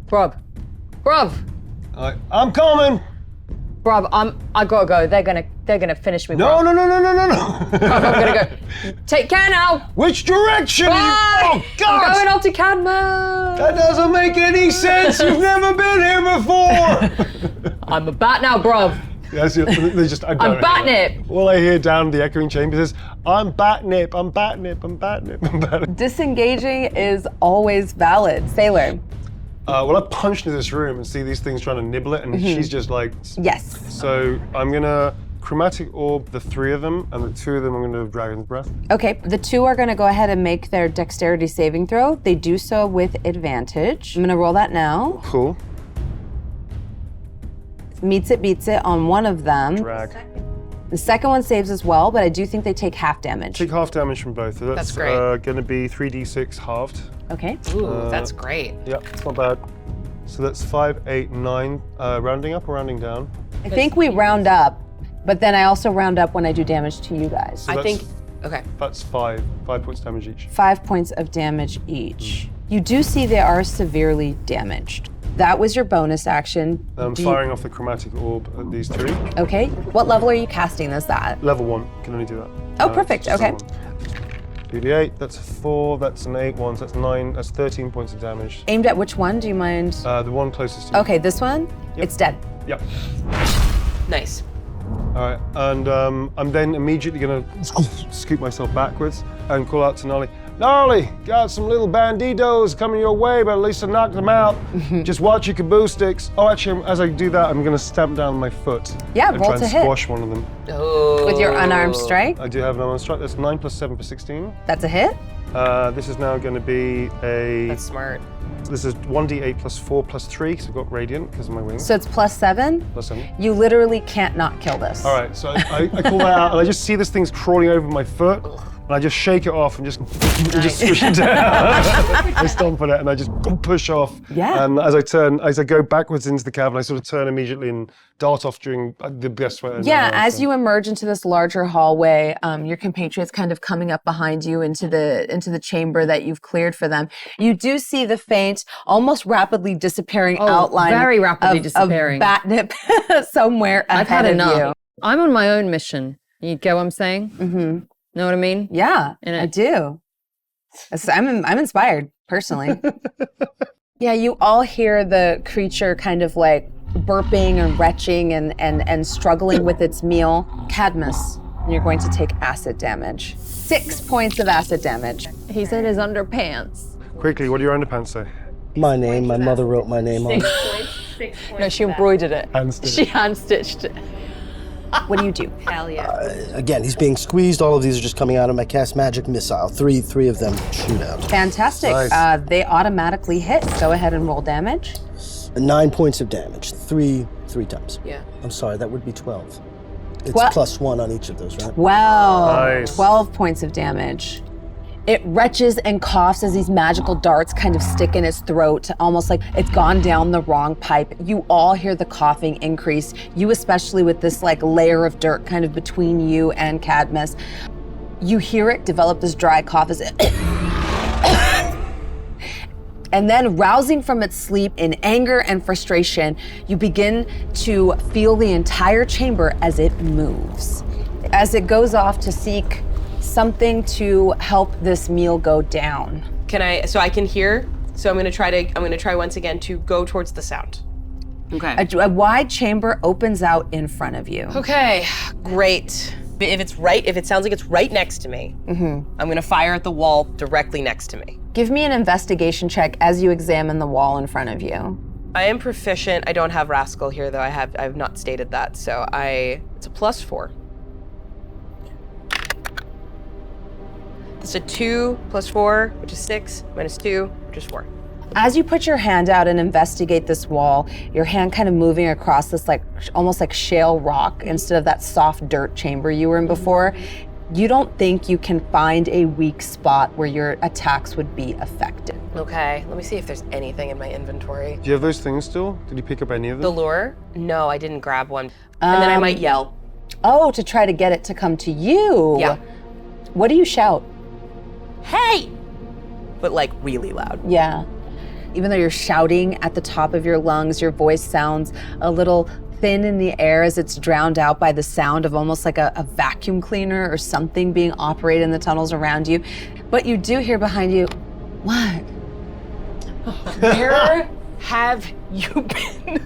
[SPEAKER 5] Rob.
[SPEAKER 3] I'm coming!
[SPEAKER 5] Rob, I gotta go. They're gonna finish me.
[SPEAKER 3] No.
[SPEAKER 5] Rob, I'm gonna go. Take care now.
[SPEAKER 3] Which direction?
[SPEAKER 5] Bye!
[SPEAKER 3] Oh, God!
[SPEAKER 5] I'm going off to Cadmus.
[SPEAKER 3] That doesn't make any sense. You've never been here before.
[SPEAKER 5] I'm a bat now, bruv.
[SPEAKER 3] Yes, they just.
[SPEAKER 5] I'm batnip.
[SPEAKER 3] All I hear down the echoing chamber is, I'm batnip, I'm batnip, I'm batnip, I'm batnip.
[SPEAKER 2] Disengaging is always valid. Sailor.
[SPEAKER 3] Well, I punch into this room and see these things trying to nibble it, and she's just like.
[SPEAKER 2] Yes.
[SPEAKER 3] So I'm gonna chromatic orb the 3 of them, and the 2 of them I'm gonna do Dragon's Breath.
[SPEAKER 2] Okay, the 2 are gonna go ahead and make their dexterity saving throw. They do so with advantage. I'm gonna roll that now.
[SPEAKER 3] Cool.
[SPEAKER 2] Meets it, beats it on one of them.
[SPEAKER 3] Drag.
[SPEAKER 2] The second one saves as well, but I do think they take half damage.
[SPEAKER 3] Take half damage from both. So
[SPEAKER 4] That's great.
[SPEAKER 3] Gonna be 3d6 halved.
[SPEAKER 2] Okay.
[SPEAKER 4] Ooh, that's great.
[SPEAKER 3] Yep, it's not bad. So that's 5, 8, 9. Rounding up or rounding down?
[SPEAKER 2] I think we round up, but then I also round up when I do damage to you guys.
[SPEAKER 3] So
[SPEAKER 4] I
[SPEAKER 3] that's-
[SPEAKER 4] think, okay.
[SPEAKER 3] That's 5 points damage each.
[SPEAKER 2] 5 points of damage each. You do see they are severely damaged. That was your bonus action.
[SPEAKER 3] I'm
[SPEAKER 2] Do you-
[SPEAKER 3] firing off the chromatic orb at these 3.
[SPEAKER 2] Okay. What level are you casting this at?
[SPEAKER 3] Level 1, can only do that.
[SPEAKER 2] Oh, perfect,
[SPEAKER 3] just
[SPEAKER 2] okay.
[SPEAKER 3] level 1. 2d8, that's 4, that's an 8, 1, so that's 9, that's 13 points of damage.
[SPEAKER 2] Aimed at which one? Do you mind?
[SPEAKER 3] The one closest to you.
[SPEAKER 2] Okay, this one? It's dead.
[SPEAKER 3] Yep.
[SPEAKER 4] Nice.
[SPEAKER 3] All right, and I'm then immediately gonna scoop myself backwards and call out to Gnarly. Gnarly, got some little banditos coming your way, but at least I knocked them out. Just watch your caboose sticks. Oh, actually, as I do that, I'm gonna stamp down my foot.
[SPEAKER 2] Yeah,
[SPEAKER 3] and
[SPEAKER 2] roll
[SPEAKER 3] try
[SPEAKER 2] to
[SPEAKER 3] and
[SPEAKER 2] hit.
[SPEAKER 3] squash one of them.
[SPEAKER 4] Oh.
[SPEAKER 2] With your unarmed strike?
[SPEAKER 3] I do have an unarmed strike. That's 9 plus 7 for 16.
[SPEAKER 2] That's a hit?
[SPEAKER 3] This is now gonna be a.
[SPEAKER 4] That's smart.
[SPEAKER 3] This is 1d8 plus 4 plus 3, because I've got radiant because of my wings.
[SPEAKER 2] So it's +7?
[SPEAKER 3] Plus 7.
[SPEAKER 2] You literally can't not kill this.
[SPEAKER 3] All right, so I call that out, and I just see this thing's crawling over my foot, and I just shake it off and just squish it down. I stomp on it, and I just push off.
[SPEAKER 2] Yeah.
[SPEAKER 3] And as I go backwards into the cavern, I sort of turn immediately and dart off during the best way. I know
[SPEAKER 2] Yeah,
[SPEAKER 3] how,
[SPEAKER 2] as
[SPEAKER 3] so.
[SPEAKER 2] you emerge into this larger hallway, your compatriots kind of coming up behind you into the chamber that you've cleared for them. You do see the faint, almost rapidly disappearing outline.
[SPEAKER 5] very rapidly
[SPEAKER 2] of
[SPEAKER 5] disappearing.
[SPEAKER 2] Batnip somewhere
[SPEAKER 5] I've
[SPEAKER 2] ahead
[SPEAKER 5] had
[SPEAKER 2] of
[SPEAKER 5] enough.
[SPEAKER 2] you.
[SPEAKER 5] I'm on my own mission. You get what I'm saying?
[SPEAKER 2] Mm-hmm.
[SPEAKER 5] Know what I mean?
[SPEAKER 2] Yeah,
[SPEAKER 5] In it.
[SPEAKER 2] I do. I'm inspired personally. Yeah, you all hear the creature kind of like burping and retching and struggling with its meal. Cadmus, you're going to take acid damage. 6 points of acid damage.
[SPEAKER 5] He's in his underpants.
[SPEAKER 3] Quickly, what do your underpants say?
[SPEAKER 6] My name, my mother wrote my name on it.
[SPEAKER 5] No, she embroidered it.
[SPEAKER 3] Hand stitch.
[SPEAKER 5] She hand stitched it.
[SPEAKER 2] What do you do?
[SPEAKER 5] Hell yeah.
[SPEAKER 6] Again, he's being squeezed. All of these are just coming out of my cast magic missile. Three of them shoot out.
[SPEAKER 2] Fantastic.
[SPEAKER 3] Nice.
[SPEAKER 2] They automatically hit. Go ahead and roll damage.
[SPEAKER 6] 9 points of damage. Three times.
[SPEAKER 4] Yeah.
[SPEAKER 6] I'm sorry, that would be 12. It's
[SPEAKER 2] What?
[SPEAKER 6] +1 on each of those, right?
[SPEAKER 2] 12.
[SPEAKER 3] Nice.
[SPEAKER 2] 12 points of damage. It retches and coughs as these magical darts kind of stick in its throat, almost like it's gone down the wrong pipe. You all hear the coughing increase, you especially with this like layer of dirt kind of between you and Cadmus. You hear it develop this dry cough as it and then rousing from its sleep in anger and frustration, you begin to feel the entire chamber as it moves. As it goes off to seek something to help this meal go down.
[SPEAKER 4] So I can hear, so I'm gonna try once again to go towards the sound. Okay.
[SPEAKER 2] A wide chamber opens out in front of you.
[SPEAKER 4] Okay, great. If it sounds like it's right next to me, I'm gonna fire at the wall directly next to me.
[SPEAKER 2] Give me an investigation check as you examine the wall in front of you.
[SPEAKER 4] I am proficient. I don't have Rascal here though. I have not stated that. So it's a +4. It's a 2 + 4, which is 6, -2, which is 4.
[SPEAKER 2] As you put your hand out and investigate this wall, your hand kind of moving across this like almost like shale rock instead of that soft dirt chamber you were in before, you don't think you can find a weak spot where your attacks would be effective.
[SPEAKER 4] Okay, let me see if there's anything in my inventory.
[SPEAKER 3] Do you have those things still? Did you pick up any of
[SPEAKER 4] The
[SPEAKER 3] them?
[SPEAKER 4] lure? No, I didn't grab one. And then I might yell.
[SPEAKER 2] Oh, to try to get it to come to you.
[SPEAKER 4] Yeah.
[SPEAKER 2] What do you shout?
[SPEAKER 4] Hey! But like really loud.
[SPEAKER 2] Yeah. Even though you're shouting at the top of your lungs, your voice sounds a little thin in the air as it's drowned out by the sound of almost like a vacuum cleaner or something being operated in the tunnels around you. But you do hear behind you, what?
[SPEAKER 4] Where have you been?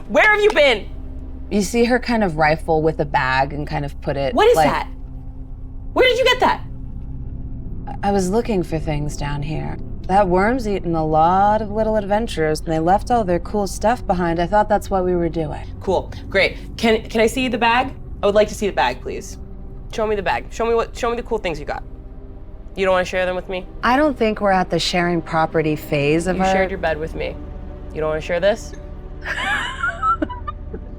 [SPEAKER 4] Where have you been?
[SPEAKER 2] You see her kind of rifle with a bag and kind of put it.
[SPEAKER 4] What is
[SPEAKER 2] like,
[SPEAKER 4] that? Where did you get that?
[SPEAKER 2] I was looking for things down here. That worm's eaten a lot of little adventurers, and they left all their cool stuff behind. I thought that's what we were doing.
[SPEAKER 4] Cool, great. Can I see the bag? I would like to see the bag, please. Show me the bag. Show me the cool things you got. You don't want to share them with me?
[SPEAKER 2] I don't think we're at the sharing property phase of
[SPEAKER 4] You
[SPEAKER 2] our...
[SPEAKER 4] shared your bed with me. You don't want to share this?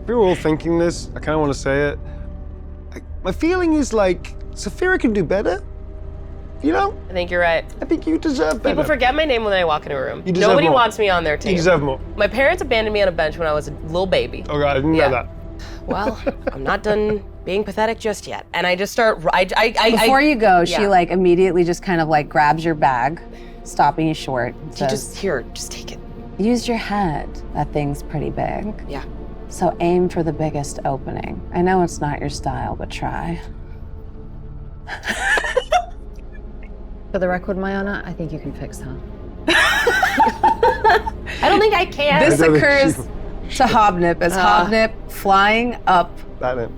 [SPEAKER 3] We were all thinking this. I kind of want to say it. My feeling is like Sapphira can do better. You know?
[SPEAKER 4] I think you're right.
[SPEAKER 3] I think you deserve better.
[SPEAKER 4] People forget my name when I walk into a room.
[SPEAKER 3] You deserve
[SPEAKER 4] Nobody
[SPEAKER 3] more.
[SPEAKER 4] wants me on their team.
[SPEAKER 3] You deserve more.
[SPEAKER 4] My parents abandoned me on a bench when I was a little baby.
[SPEAKER 3] Oh God, I didn't
[SPEAKER 4] Yeah.
[SPEAKER 3] know that.
[SPEAKER 4] Well, I'm not done being pathetic just yet. And I just start,
[SPEAKER 2] Before you go, she
[SPEAKER 4] yeah.
[SPEAKER 2] like immediately just kind of like grabs your bag, stopping you short. and
[SPEAKER 4] you
[SPEAKER 2] says,
[SPEAKER 4] just take it.
[SPEAKER 2] use your head. That thing's pretty big.
[SPEAKER 4] Yeah.
[SPEAKER 2] So aim for the biggest opening. I know it's not your style, but try.
[SPEAKER 5] For the record, Mayanna, I think you can fix her.
[SPEAKER 4] I don't think I can.
[SPEAKER 2] This
[SPEAKER 3] I don't think
[SPEAKER 2] occurs
[SPEAKER 3] she-
[SPEAKER 2] to Hobnip as Hobnip flying up
[SPEAKER 3] That it.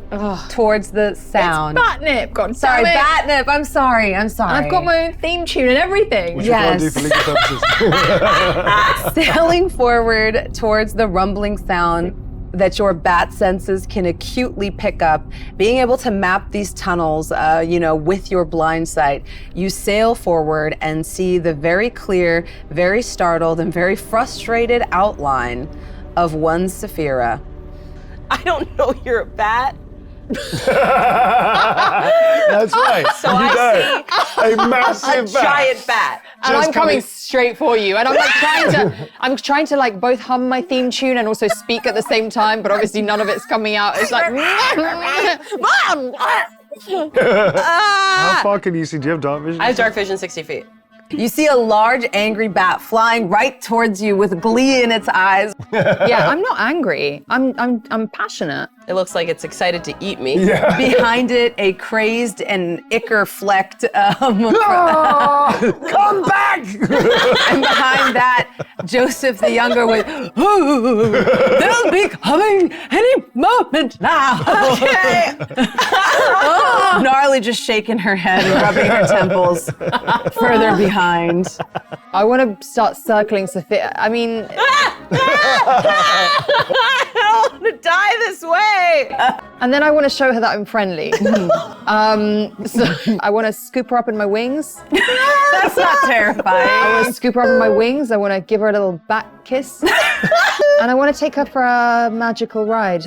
[SPEAKER 2] towards the sound.
[SPEAKER 5] Batnip, God
[SPEAKER 2] Sorry,
[SPEAKER 5] damn it.
[SPEAKER 2] Batnip, I'm sorry.
[SPEAKER 5] I've got my own theme tune and everything.
[SPEAKER 3] Which you can't do for legal purposes.
[SPEAKER 2] Sailing forward towards the rumbling sound that your bat senses can acutely pick up, being able to map these tunnels, with your blind sight, you sail forward and see the very clear, very startled, and very frustrated outline of one Sapphira.
[SPEAKER 4] I don't know you're a bat.
[SPEAKER 3] That's right.
[SPEAKER 4] So I see
[SPEAKER 3] a massive
[SPEAKER 4] a
[SPEAKER 3] bat.
[SPEAKER 4] giant bat.
[SPEAKER 5] And
[SPEAKER 3] Just
[SPEAKER 5] I'm coming straight for you. And I'm like trying to like both hum my theme tune and also speak at the same time, but obviously none of it's coming out. It's like
[SPEAKER 3] How far can you see? Do you have dark vision?
[SPEAKER 4] I have dark vision 60 feet.
[SPEAKER 2] You see a large, angry bat flying right towards you with glee in its eyes.
[SPEAKER 5] yeah, I'm not angry. I'm passionate.
[SPEAKER 4] It looks like it's excited to eat me.
[SPEAKER 3] Yeah.
[SPEAKER 2] Behind it, a crazed and ichor-flecked
[SPEAKER 3] Come back!
[SPEAKER 2] and behind that, Joseph the Younger with, they'll be coming any moment now.
[SPEAKER 4] Okay.
[SPEAKER 2] Gnarly just shaking her head and rubbing her temples further behind.
[SPEAKER 5] I want to start circling Sapphira. I mean,
[SPEAKER 4] I don't want to die this way.
[SPEAKER 5] and then I want to show her that I'm friendly. So I want to scoop her up in my wings.
[SPEAKER 2] That's not terrifying.
[SPEAKER 5] I want to scoop her up in my wings. I want to give her a little back kiss. And I want to take her for a magical ride.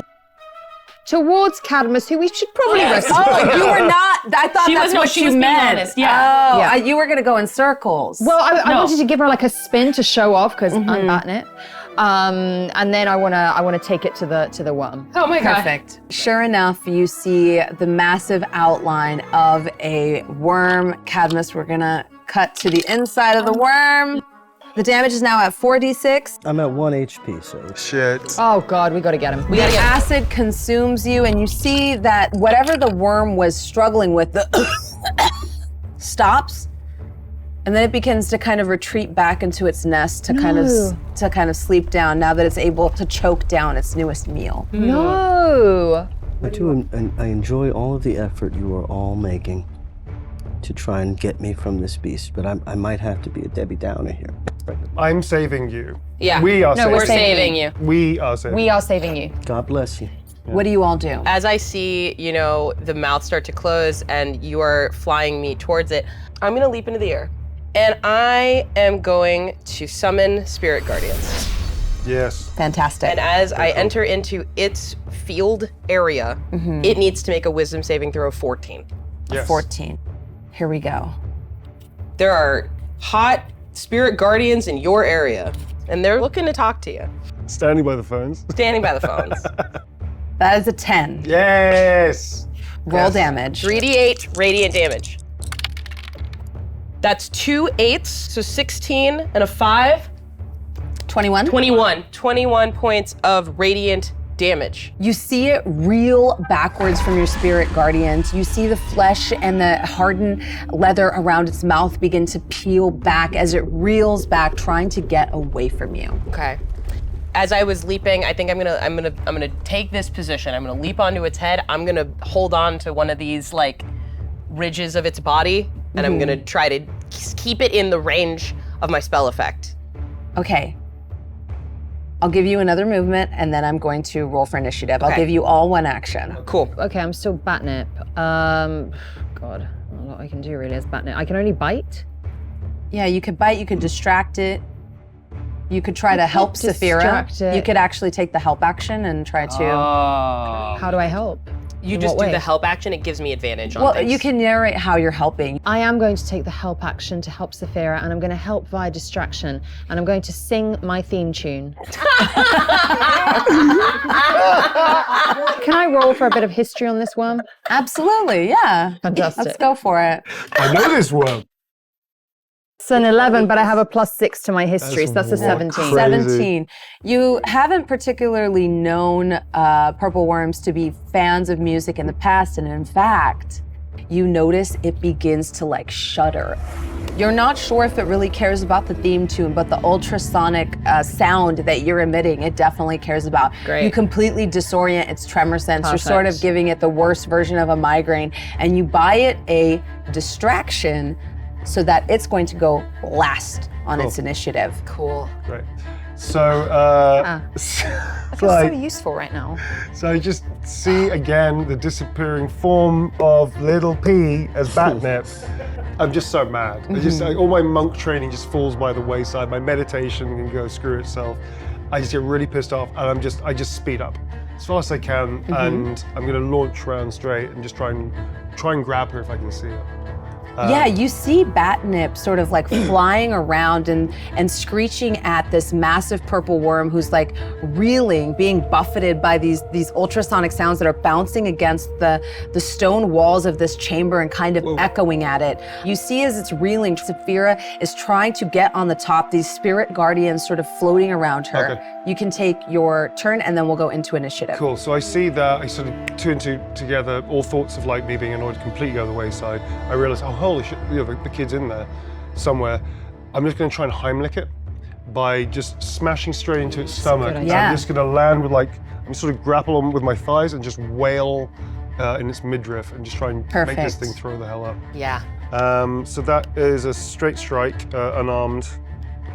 [SPEAKER 5] towards Cadmus, who we should probably rescue.
[SPEAKER 2] Oh, you were not. I thought that's what
[SPEAKER 7] she
[SPEAKER 2] you
[SPEAKER 7] was being
[SPEAKER 2] meant.
[SPEAKER 7] honest, yeah.
[SPEAKER 2] Oh,
[SPEAKER 5] Yeah.
[SPEAKER 2] you were gonna go in circles.
[SPEAKER 5] Well, I
[SPEAKER 7] No.
[SPEAKER 5] wanted to give her like a spin to show off because I'm batting it. And then I wanna take it to the worm.
[SPEAKER 7] Oh my god.
[SPEAKER 2] Perfect. Sure enough, you see the massive outline of a worm. Cadmus, we're gonna cut to the inside of the worm. The damage is now at 4d6.
[SPEAKER 6] I'm at 1 HP, so
[SPEAKER 3] Shit.
[SPEAKER 5] Oh God, we gotta get him.
[SPEAKER 2] The acid consumes you, and you see that whatever the worm was struggling with, the stops, and then it begins to kind of retreat back into its nest to kind of sleep down. Now that it's able to choke down its newest meal.
[SPEAKER 5] No.
[SPEAKER 6] I enjoy all of the effort you are all making to try and get me from this beast, but I might have to be a Debbie Downer here.
[SPEAKER 3] I'm saving you.
[SPEAKER 4] Yeah.
[SPEAKER 3] We are
[SPEAKER 5] No,
[SPEAKER 3] saving
[SPEAKER 5] we're
[SPEAKER 7] We're saving you.
[SPEAKER 3] We are saving
[SPEAKER 5] We are saving you.
[SPEAKER 6] God bless you.
[SPEAKER 2] What do you all do?
[SPEAKER 4] As I see, the mouth start to close and you are flying me towards it, I'm gonna leap into the air. And I am going to summon Spirit Guardians.
[SPEAKER 3] Yes.
[SPEAKER 2] Fantastic.
[SPEAKER 4] And as I enter into its field area, it needs to make a wisdom saving throw of 14.
[SPEAKER 3] Yes.
[SPEAKER 2] 14. Here we go.
[SPEAKER 4] There are hot Spirit Guardians in your area, and they're looking to talk to you,
[SPEAKER 3] Standing by the phones.
[SPEAKER 4] standing by the phones.
[SPEAKER 2] That is a 10.
[SPEAKER 3] Yes.
[SPEAKER 2] Roll
[SPEAKER 3] Yes.
[SPEAKER 2] damage.
[SPEAKER 4] 3d8 radiant damage. That's 2 8s, so 16 and a 5.
[SPEAKER 2] 21.
[SPEAKER 4] 21 points of radiant damage.
[SPEAKER 2] You see it reel backwards from your spirit guardians. You see the flesh and the hardened leather around its mouth begin to peel back as it reels back, trying to get away from you.
[SPEAKER 4] Okay. As I was leaping, I think I'm gonna take this position. I'm gonna leap onto its head. I'm gonna hold on to one of these like ridges of its body, and I'm gonna try to keep it in the range of my spell effect.
[SPEAKER 2] Okay. I'll give you another movement, and then I'm going to roll for initiative. I'll
[SPEAKER 4] Okay.
[SPEAKER 2] give you all one action.
[SPEAKER 4] Cool.
[SPEAKER 5] Okay, I'm still batnip. God, not a lot I can do really as batnip. I can only bite.
[SPEAKER 2] Yeah, you could bite, you could distract it. You could try to help Sapphira.
[SPEAKER 5] distract it.
[SPEAKER 2] You could actually take the help action and try to.
[SPEAKER 5] How do I help?
[SPEAKER 4] You
[SPEAKER 5] In
[SPEAKER 4] just
[SPEAKER 5] what
[SPEAKER 4] do
[SPEAKER 5] way?
[SPEAKER 4] the help action. It gives me advantage on
[SPEAKER 2] Well,
[SPEAKER 4] things.
[SPEAKER 2] you can narrate how you're helping.
[SPEAKER 5] I am going to take the help action to help Sapphira, and I'm going to help via distraction, and I'm going to sing my theme tune. Can I roll for a bit of history on this worm?
[SPEAKER 2] Absolutely, yeah.
[SPEAKER 5] Fantastic.
[SPEAKER 2] Let's go for it.
[SPEAKER 3] I know this worm.
[SPEAKER 5] It's an 11, but I have a +6 to my history, so that's a
[SPEAKER 3] That's
[SPEAKER 5] 17.
[SPEAKER 3] crazy.
[SPEAKER 2] 17. You haven't particularly known purple worms to be fans of music in the past, and in fact, you notice it begins to like shudder. You're not sure if it really cares about the theme tune, but the ultrasonic sound that you're emitting, it definitely cares about.
[SPEAKER 5] Great.
[SPEAKER 2] You completely disorient its tremor sense. You're sort of
[SPEAKER 5] Perfect.
[SPEAKER 2] giving it the worst version of a migraine, and you buy it a distraction so that it's going to go last on its initiative.
[SPEAKER 4] Cool.
[SPEAKER 3] Right. So,
[SPEAKER 5] That's
[SPEAKER 3] like,
[SPEAKER 5] so useful right now.
[SPEAKER 3] so I just see again the disappearing form of Little P as Batnip. I'm just so mad. All my monk training just falls by the wayside. My meditation can go screw itself. I just get really pissed off, and I just speed up as fast as I can, and I'm gonna launch around straight and just try and grab her if I can see her.
[SPEAKER 2] Yeah, you see Batnip sort of like flying around and screeching at this massive purple worm who's like reeling, being buffeted by these ultrasonic sounds that are bouncing against the stone walls of this chamber and kind of echoing at it. You see as it's reeling, Sapphira is trying to get on the top, these spirit guardians sort of floating around her.
[SPEAKER 3] Okay.
[SPEAKER 2] You can take your turn and then we'll go into initiative.
[SPEAKER 3] Cool, so I see that, I sort of two and two together, all thoughts of like me being annoyed completely go the wayside. I realize, oh holy shit, the kid's in there somewhere. I'm just gonna try and Heimlich it by just smashing straight into its stomach.
[SPEAKER 5] idea.
[SPEAKER 2] Yeah.
[SPEAKER 3] I'm just gonna land with I'm sort of grapple on with my thighs and just wail in its midriff and just try and make this
[SPEAKER 2] Perfect.
[SPEAKER 3] thing throw the hell up.
[SPEAKER 4] Yeah.
[SPEAKER 3] So that is a straight strike, unarmed.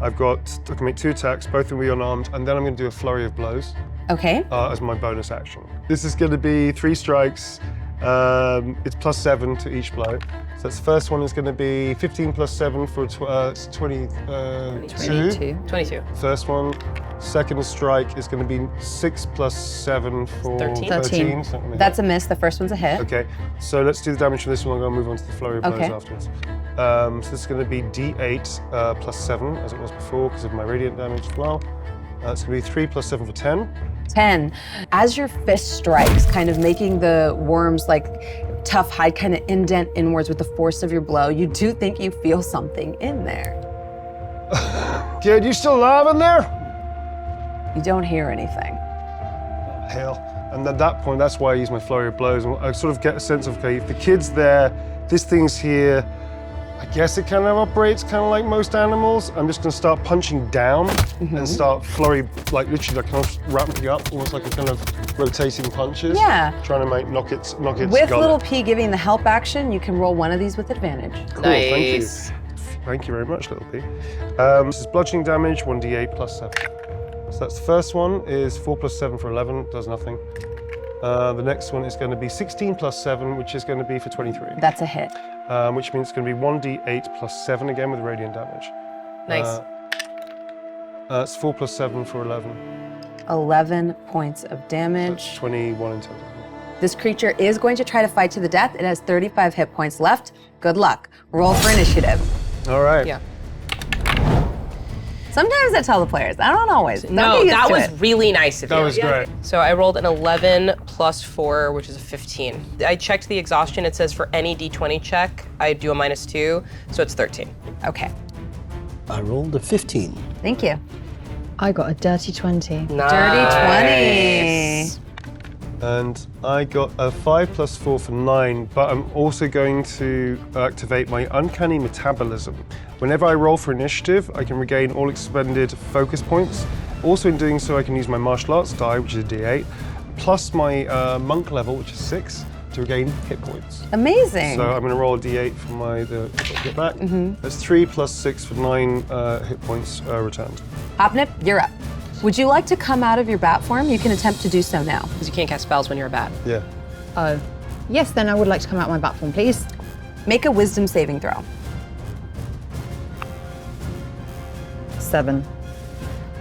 [SPEAKER 3] I can make 2 attacks, both will be unarmed, and then I'm gonna do a flurry of blows
[SPEAKER 2] Okay.
[SPEAKER 3] as my bonus action. This is gonna be 3 strikes, It's +7 to each blow. So that's the first one is going to be 15 plus 7 for 22.
[SPEAKER 4] 22.
[SPEAKER 3] First one. Second strike is going to be 6 plus 7 for
[SPEAKER 4] 13.
[SPEAKER 3] Something like
[SPEAKER 2] That's a miss. The first one's a hit.
[SPEAKER 3] Okay, so let's do the damage for this one. I'm going to move on to the flurry of blows
[SPEAKER 2] Okay.
[SPEAKER 3] afterwards. So this is going to be D8 plus 7, as it was before, because of my radiant damage as well. It's going to be 3 plus 7 for 10.
[SPEAKER 2] 10. As your fist strikes, kind of making the worm's like tough hide kind of indent inwards with the force of your blow, you do think you feel something in there.
[SPEAKER 3] Kid, you still alive in there?
[SPEAKER 2] You don't hear anything.
[SPEAKER 3] Hell. And at that point, that's why I use my flurry of blows. And I sort of get a sense of, okay, if the kid's there, this thing's here, I guess it kind of operates kind of like most animals. I'm just going to start punching down and start flurry, like literally like kind of ramping up, almost like a kind of rotating punches.
[SPEAKER 2] Yeah.
[SPEAKER 3] Trying to knock its
[SPEAKER 2] With
[SPEAKER 3] gullet.
[SPEAKER 2] little P giving the help action, you can roll one of these with advantage.
[SPEAKER 3] Cool,
[SPEAKER 4] Nice.
[SPEAKER 3] Thank you very much, little P. This is bludgeoning damage, 1d8 plus 7. So that's the first one, is 4 plus 7 for 11, does nothing. The next one is going to be 16 plus 7, which is going to be for 23.
[SPEAKER 2] That's a hit.
[SPEAKER 3] Which means it's going to be 1d8 plus 7 again with radiant damage.
[SPEAKER 4] Nice.
[SPEAKER 3] It's 4 plus 7 for 11.
[SPEAKER 2] 11 points of damage.
[SPEAKER 3] 21 in total.
[SPEAKER 2] This creature is going to try to fight to the death. It has 35 hit points left. Good luck. Roll for initiative.
[SPEAKER 3] All right.
[SPEAKER 4] Yeah.
[SPEAKER 2] Sometimes I tell the players, I don't always. Don't
[SPEAKER 4] No,
[SPEAKER 2] get used
[SPEAKER 4] that
[SPEAKER 2] to
[SPEAKER 4] was
[SPEAKER 2] it.
[SPEAKER 4] really nice of you.
[SPEAKER 3] That was great.
[SPEAKER 4] So I rolled an 11 plus 4, which is a 15. I checked the exhaustion. It says for any d20 check, I do a -2, so it's 13.
[SPEAKER 2] Okay.
[SPEAKER 6] I rolled a 15.
[SPEAKER 2] Thank you.
[SPEAKER 5] I got a dirty 20.
[SPEAKER 2] Dirty 20.
[SPEAKER 3] And I got a 5 plus 4 for 9, but I'm also going to activate my uncanny metabolism. Whenever I roll for initiative, I can regain all expended focus points. Also in doing so, I can use my martial arts die, which is a d8, plus my monk level, which is 6, to regain hit points.
[SPEAKER 2] Amazing.
[SPEAKER 3] So I'm going to roll a d8 for my get back. That's 3 plus 6 for 9 hit points returned.
[SPEAKER 2] Hopnip, you're up. Would you like to come out of your bat form? You can attempt to do so now.
[SPEAKER 4] Because you can't cast spells when you're a bat.
[SPEAKER 3] Yeah.
[SPEAKER 5] Oh. Yes, then I would like to come out my bat form, please.
[SPEAKER 2] Make a wisdom saving throw.
[SPEAKER 5] 7.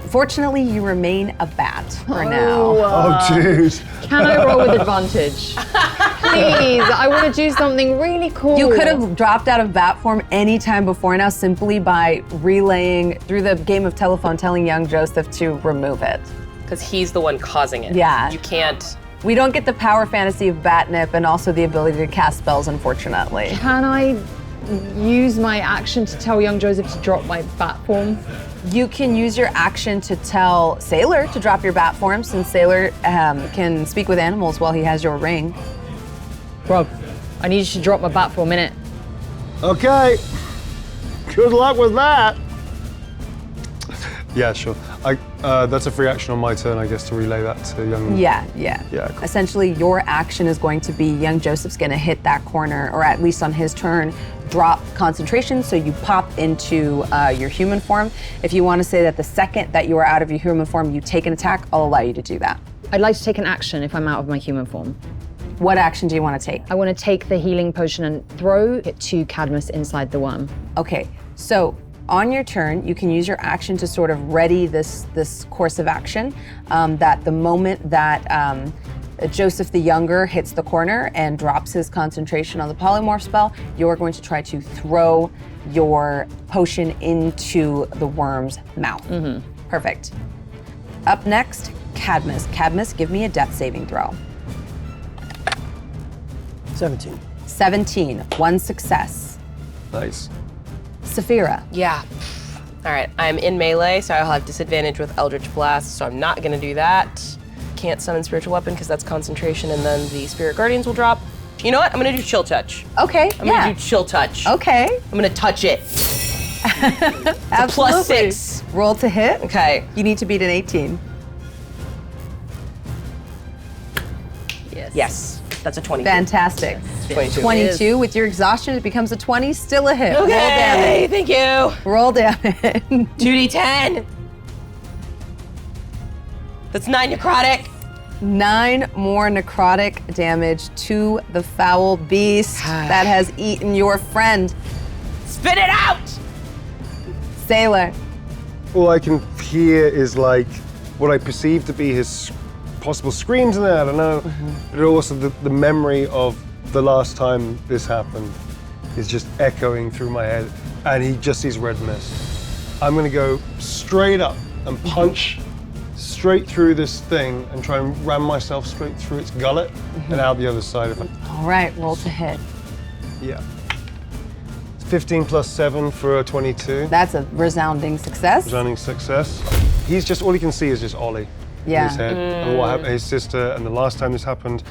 [SPEAKER 2] Fortunately, you remain a bat for now.
[SPEAKER 3] Oh, dude.
[SPEAKER 5] Can I roll with advantage? Please, I want to do something really cool.
[SPEAKER 2] You could have dropped out of bat form any time before now simply by relaying through the game of telephone, telling young Joseph to remove it.
[SPEAKER 4] Because he's the one causing it.
[SPEAKER 2] Yeah.
[SPEAKER 4] You can't.
[SPEAKER 2] We don't get the power fantasy of Batnip and also the ability to cast spells, unfortunately.
[SPEAKER 5] Can I use my action to tell young Joseph to drop my bat form?
[SPEAKER 2] You can use your action to tell Sailor to drop your bat form, since Sailor can speak with animals while he has your ring.
[SPEAKER 5] Rob, I need you to drop my bat for a minute.
[SPEAKER 3] Okay. Good luck with that. Yeah, sure. That's a free action on my turn, I guess, to relay that to young.
[SPEAKER 2] Yeah.
[SPEAKER 3] Yeah, cool.
[SPEAKER 2] Essentially, your action is going to be young Joseph's going to hit that corner, or at least on his turn, drop concentration, so you pop into your human form. If you want to say that the second that you are out of your human form, you take an attack, I'll allow you to do that.
[SPEAKER 5] I'd like to take an action if I'm out of my human form.
[SPEAKER 2] What action do you want to take?
[SPEAKER 5] I want to take the healing potion and throw it to Cadmus inside the worm.
[SPEAKER 2] Okay, so on your turn, you can use your action to sort of ready this course of action, that the moment that Joseph the Younger hits the corner and drops his concentration on the polymorph spell, you're going to try to throw your potion into the worm's mouth. Perfect. Up next, Cadmus. Cadmus, give me a death saving throw.
[SPEAKER 6] 17.
[SPEAKER 2] 17, one success.
[SPEAKER 3] Nice.
[SPEAKER 2] Sapphira.
[SPEAKER 4] Yeah. All right, I'm in melee, so I'll have disadvantage with Eldritch Blast, so I'm not gonna do that. Can't summon Spiritual Weapon because that's concentration, and then the Spirit Guardians will drop. You know what? I'm gonna do Chill Touch.
[SPEAKER 2] Okay,
[SPEAKER 4] I'm gonna do Chill Touch.
[SPEAKER 2] Okay.
[SPEAKER 4] I'm gonna touch it.
[SPEAKER 2] Absolutely.
[SPEAKER 4] +6.
[SPEAKER 2] Roll to hit.
[SPEAKER 4] Okay.
[SPEAKER 2] You need to beat an 18.
[SPEAKER 4] Yes, that's a 22.
[SPEAKER 2] Fantastic.
[SPEAKER 4] 22.
[SPEAKER 2] 22. With your exhaustion, it becomes a 20. Still a hit.
[SPEAKER 4] Okay, thank you.
[SPEAKER 2] Roll damage.
[SPEAKER 4] 2d10. That's 9 necrotic.
[SPEAKER 2] 9 more necrotic damage to the foul beast that has eaten your friend.
[SPEAKER 4] Spit it out!
[SPEAKER 2] Sailor.
[SPEAKER 3] All I can hear is like what I perceive to be his possible screams in there, I don't know. But also the memory of the last time this happened is just echoing through my head, and he just sees red mist. I'm gonna go straight up and punch straight through this thing and try and ram myself straight through its gullet and out the other side of it.
[SPEAKER 2] All right, roll to hit.
[SPEAKER 3] Yeah. 15 plus 7 for a 22.
[SPEAKER 2] That's a resounding success.
[SPEAKER 3] Resounding success. He's just, all he can see is just Ollie in his head and what happened to his sister and the last time this happened.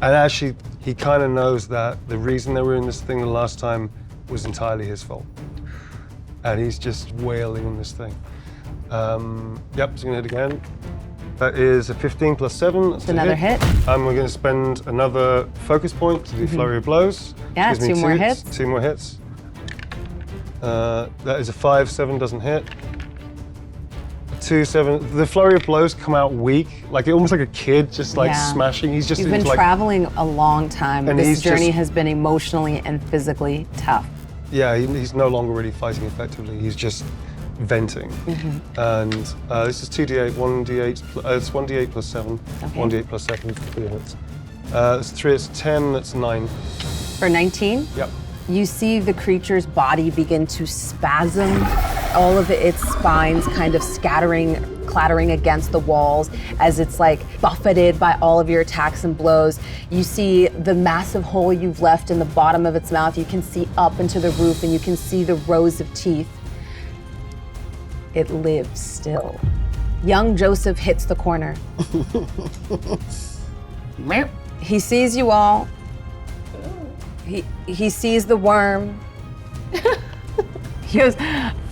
[SPEAKER 3] And actually, he kind of knows that the reason they were in this thing the last time was entirely his fault. And he's just wailing on this thing. Yep, so gonna hit again. That is a 15 plus 7. That's
[SPEAKER 2] another hit.
[SPEAKER 3] And we're gonna spend another focus point to do flurry of blows.
[SPEAKER 2] Yeah,
[SPEAKER 3] Gives me
[SPEAKER 2] 2 more hits.
[SPEAKER 3] 2 more hits. That is a 5, 7 doesn't hit. 2, 7. The flurry of blows come out weak, like almost like a kid, just like smashing. He's just
[SPEAKER 2] You've been
[SPEAKER 3] into, like,
[SPEAKER 2] traveling a long time.
[SPEAKER 3] And
[SPEAKER 2] This
[SPEAKER 3] he's
[SPEAKER 2] journey
[SPEAKER 3] just-
[SPEAKER 2] has been emotionally and physically tough.
[SPEAKER 3] Yeah, he's no longer really fighting effectively. He's just venting. And this is 2d8, 1d8. It's 1d8 plus 7.
[SPEAKER 2] Okay.
[SPEAKER 3] 1d8 plus 7 for 3 hits. That's 3. It's 10. That's 9.
[SPEAKER 2] For 19,
[SPEAKER 3] Yep.
[SPEAKER 2] you see the creature's body begin to spasm, all of its spines kind of clattering against the walls as it's like buffeted by all of your attacks and blows. You see the massive hole you've left in the bottom of its mouth. You can see up into the roof and you can see the rows of teeth. It lives still. Young Joseph hits the corner. He sees you all. He sees the worm. He goes,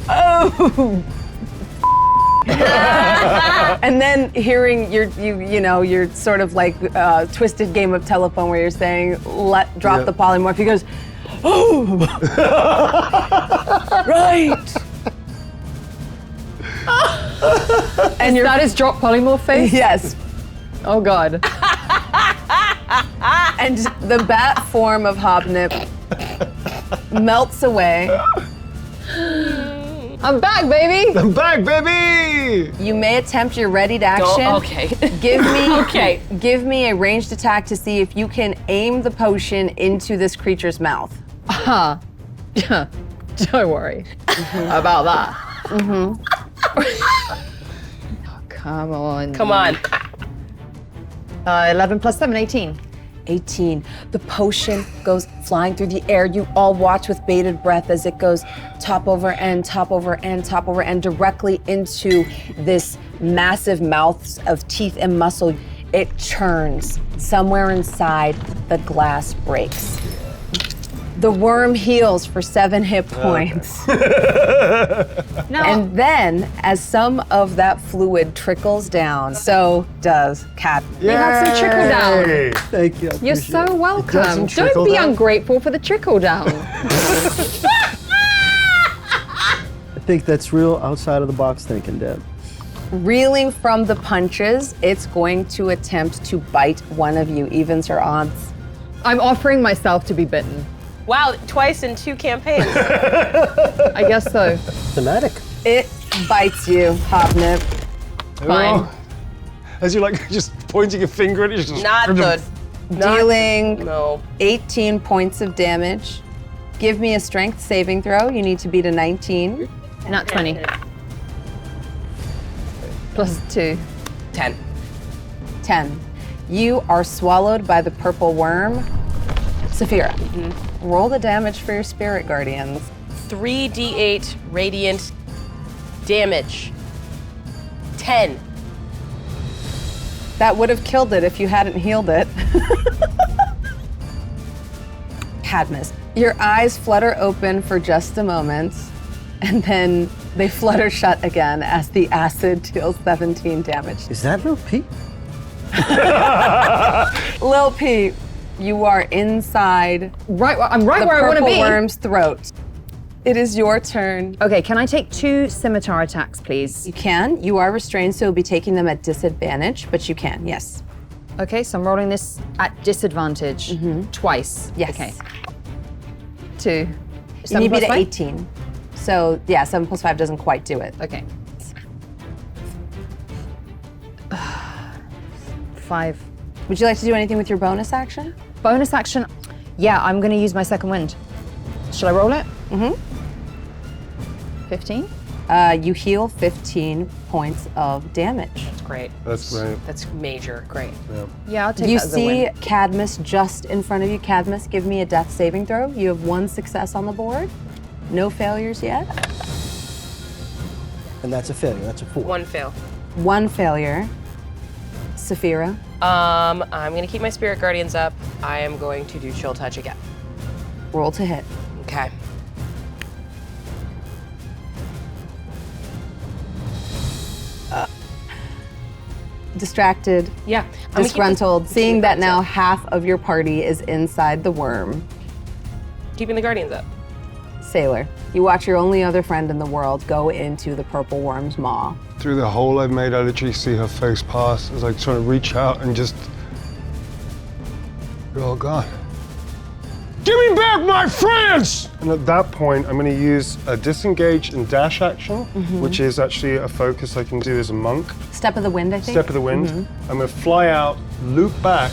[SPEAKER 2] oh. And then hearing your sort of like twisted game of telephone where you're saying, drop the polymorph. He goes, oh, right.
[SPEAKER 5] And that is drop polymorph face?
[SPEAKER 2] Yes.
[SPEAKER 5] Oh God.
[SPEAKER 2] And the bat form of Hobnip melts away.
[SPEAKER 5] I'm back, baby!
[SPEAKER 3] I'm back, baby!
[SPEAKER 2] You may attempt your readied action.
[SPEAKER 4] Okay.
[SPEAKER 2] Give me a ranged attack to see if you can aim the potion into this creature's mouth.
[SPEAKER 5] Don't worry about that. Come on.
[SPEAKER 4] Come on.
[SPEAKER 5] 11 plus 7, 18.
[SPEAKER 2] 18. The potion goes flying through the air. You all watch with bated breath as it goes top over end, top over end, top over end, directly into this massive mouth of teeth and muscle. It churns. Somewhere inside, the glass breaks. The worm heals for 7 hit points.
[SPEAKER 5] No.
[SPEAKER 2] And then, as some of that fluid trickles down, so does Cadmus.
[SPEAKER 5] You have some trickle down.
[SPEAKER 3] Yay!
[SPEAKER 6] Thank you. I
[SPEAKER 5] You're
[SPEAKER 6] appreciate
[SPEAKER 5] so
[SPEAKER 6] it.
[SPEAKER 5] welcome.
[SPEAKER 3] doesn't trickle
[SPEAKER 5] Don't be
[SPEAKER 3] down?
[SPEAKER 5] ungrateful for the trickle down.
[SPEAKER 6] I think that's real outside of the box thinking, Deb.
[SPEAKER 2] Reeling from the punches, it's going to attempt to bite one of you. Evens or odds?
[SPEAKER 5] I'm offering myself to be bitten.
[SPEAKER 4] Wow, twice in 2 campaigns.
[SPEAKER 5] I guess so.
[SPEAKER 6] Thematic.
[SPEAKER 2] It bites you, Hobnip.
[SPEAKER 5] Fine.
[SPEAKER 3] Oh. As you're like just pointing a finger at it, just
[SPEAKER 4] Not the.
[SPEAKER 2] Dealing
[SPEAKER 4] No.
[SPEAKER 2] 18 points of damage. Give me a strength saving throw. You need to beat a 19.
[SPEAKER 5] Not 20. Plus 2.
[SPEAKER 4] 10.
[SPEAKER 2] 10. You are swallowed by the purple worm. Sapphira, roll the damage for your spirit guardians.
[SPEAKER 4] 3d8 radiant damage. 10.
[SPEAKER 2] That would have killed it if you hadn't healed it. Cadmus, your eyes flutter open for just a moment, and then they flutter shut again as the acid deals 17 damage.
[SPEAKER 6] Is that Lil Pete?
[SPEAKER 2] Lil P, you are inside
[SPEAKER 5] Right, I'm right
[SPEAKER 2] the
[SPEAKER 5] where I want to
[SPEAKER 2] purple
[SPEAKER 5] be.
[SPEAKER 2] worm's throat. It is your turn.
[SPEAKER 5] Okay, can I take 2 scimitar attacks, please?
[SPEAKER 2] You can. You are restrained, so you'll be taking them at disadvantage, but you can, yes.
[SPEAKER 5] Okay, so I'm rolling this at disadvantage twice.
[SPEAKER 2] Yes.
[SPEAKER 5] Okay. 2.
[SPEAKER 2] You need to be to
[SPEAKER 5] 5?
[SPEAKER 2] 18. So yeah, 7 plus 5 doesn't quite do it.
[SPEAKER 5] Okay. 5.
[SPEAKER 2] Would you like to do anything with your bonus action?
[SPEAKER 5] Bonus action. Yeah, I'm going to use my second wind. Should I roll it? 15?
[SPEAKER 2] You heal 15 points of damage.
[SPEAKER 4] That's great.
[SPEAKER 3] That's great.
[SPEAKER 4] That's major. Great.
[SPEAKER 5] Yeah, I'll take
[SPEAKER 2] You
[SPEAKER 5] that as a
[SPEAKER 2] see
[SPEAKER 5] win.
[SPEAKER 2] Cadmus just in front of you. Cadmus, give me a death saving throw. You have 1 success on the board. No failures yet.
[SPEAKER 6] And that's a failure. That's a 4.
[SPEAKER 4] 1 fail.
[SPEAKER 2] 1 failure. Sapphira.
[SPEAKER 4] I'm gonna keep my spirit guardians up. I am going to do chill touch again.
[SPEAKER 2] Roll to hit.
[SPEAKER 4] Okay.
[SPEAKER 2] Distracted,
[SPEAKER 4] Yeah. I'm gonna keep
[SPEAKER 2] disgruntled,
[SPEAKER 4] the
[SPEAKER 2] seeing that
[SPEAKER 4] guardians
[SPEAKER 2] now
[SPEAKER 4] up.
[SPEAKER 2] half of your party is inside the worm.
[SPEAKER 4] Keeping the guardians up.
[SPEAKER 2] Sailor, you watch your only other friend in the world go into the purple worm's maw.
[SPEAKER 3] Through the hole I've made, I literally see her face pass as I try to reach out and just. Oh God. Give me back my friends! And at that point, I'm going to use a disengage and dash action, which is actually a focus I can do as a monk.
[SPEAKER 2] Step of the wind, I think.
[SPEAKER 3] Step of the wind. I'm going to fly out, loop back,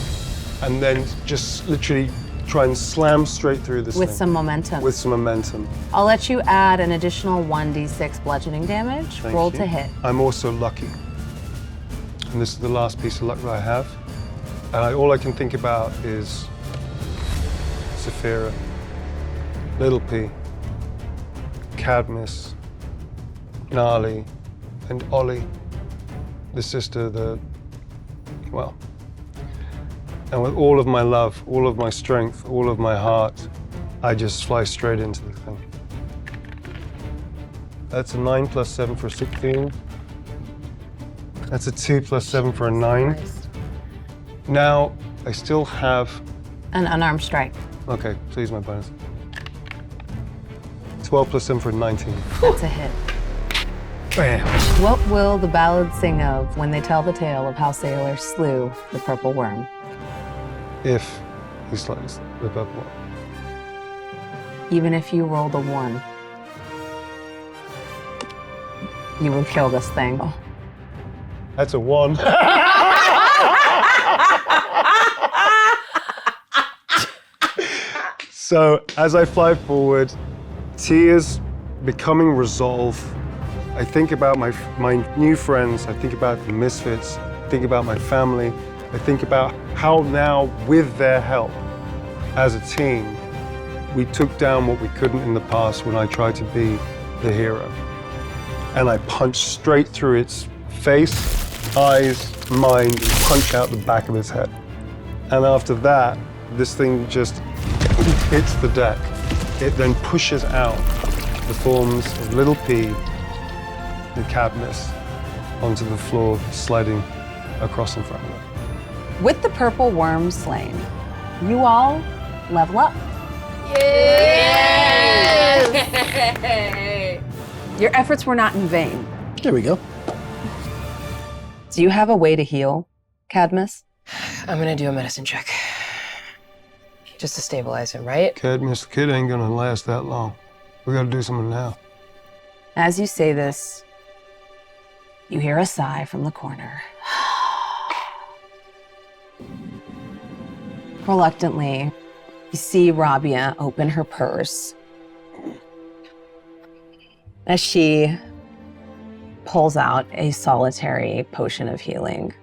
[SPEAKER 3] and then just literally try and slam straight through this
[SPEAKER 2] With
[SPEAKER 3] thing.
[SPEAKER 2] some momentum.
[SPEAKER 3] With some momentum.
[SPEAKER 2] I'll let you add an additional 1d6 bludgeoning damage.
[SPEAKER 3] Thank
[SPEAKER 2] Roll
[SPEAKER 3] you.
[SPEAKER 2] to hit.
[SPEAKER 3] I'm also lucky. And this is the last piece of luck that I have. And all I can think about is Sapphira, Little P, Cadmus, Gnarly, and Ollie, the sister, well. And with all of my love, all of my strength, all of my heart, I just fly straight into the thing. That's a 9 plus 7 for 16. That's a 2 plus 7 for a 9. Now, I still have,
[SPEAKER 2] An unarmed strike.
[SPEAKER 3] okay, please my bonus. 12 plus 7 for 19.
[SPEAKER 2] That's a hit.
[SPEAKER 3] Bam.
[SPEAKER 2] What will the ballad sing of when they tell the tale of how Sailor slew the purple worm?
[SPEAKER 3] If he slices the purple one.
[SPEAKER 2] Even if you rolled a 1, you will kill this thing.
[SPEAKER 3] That's a 1. So as I fly forward, tears becoming resolve. I think about my new friends. I think about the misfits. I think about my family. I think about how now, with their help, as a team, we took down what we couldn't in the past when I tried to be the hero. And I punched straight through its face, eyes, mind, and punch out the back of its head. And after that, this thing just hits the deck. It then pushes out the forms of Little P and Cadmus onto the floor, sliding across in front of them.
[SPEAKER 2] With the purple worm slain, you all level up. Your efforts were not in vain.
[SPEAKER 6] There we go.
[SPEAKER 2] Do you have a way to heal, Cadmus?
[SPEAKER 4] I'm gonna do a medicine check. Just to stabilize him, right?
[SPEAKER 3] Cadmus, the kid ain't gonna last that long. We gotta do something now.
[SPEAKER 2] As you say this, you hear a sigh from the corner. Reluctantly, you see Rabia open her purse as she pulls out a solitary potion of healing.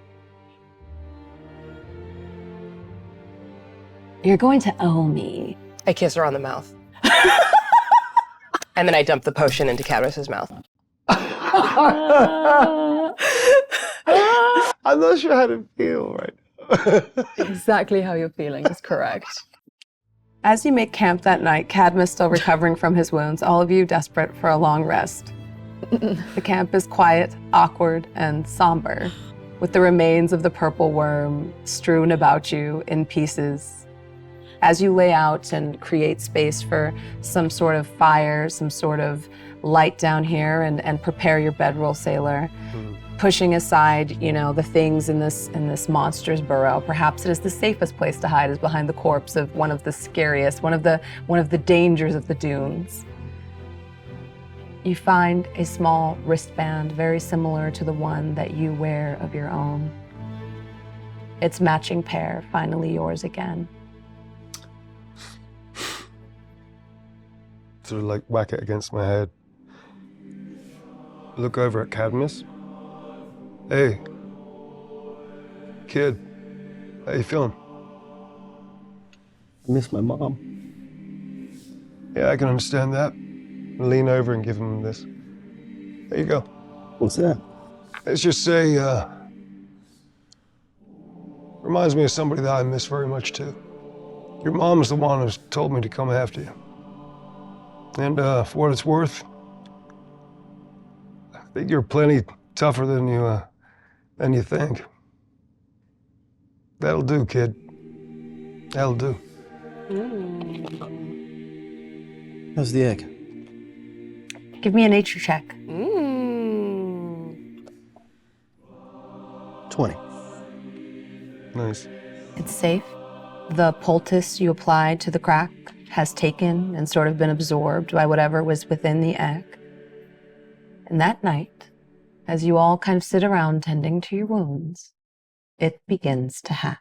[SPEAKER 2] You're going to owe me.
[SPEAKER 4] I kiss her on the mouth. And then I dump the potion into Cadmus's mouth.
[SPEAKER 3] I'm not sure how to feel right now.
[SPEAKER 5] Exactly how you're feeling is correct.
[SPEAKER 2] As you make camp that night, Cadmus still recovering from his wounds, all of you desperate for a long rest. The camp is quiet, awkward, and somber, with the remains of the purple worm strewn about you in pieces. As you lay out and create space for some sort of fire, some sort of light down here, and prepare your bedroll, Sailor, pushing aside, the things in this monster's burrow. Perhaps it is the safest place to hide is behind the corpse of one of the scariest, one of the dangers of the dunes. You find a small wristband very similar to the one that you wear of your own. Its matching pair, finally yours again.
[SPEAKER 3] Sort of like whack it against my head. Look over at Cadmus. Hey, kid, how you feeling?
[SPEAKER 6] I miss my mom.
[SPEAKER 3] Yeah, I can understand that. Lean over and give him this. There you go.
[SPEAKER 6] What's that?
[SPEAKER 3] Let's just say, reminds me of somebody that I miss very much too. Your mom's the one who's told me to come after you. And for what it's worth, I think you're plenty tougher than you think. That'll do, kid. That'll do.
[SPEAKER 6] How's the egg?
[SPEAKER 5] Give me a nature check.
[SPEAKER 6] 20.
[SPEAKER 3] Nice.
[SPEAKER 2] It's safe. The poultice you applied to the crack has taken and sort of been absorbed by whatever was within the egg. And that night, as you all kind of sit around tending to your wounds, it begins to hatch.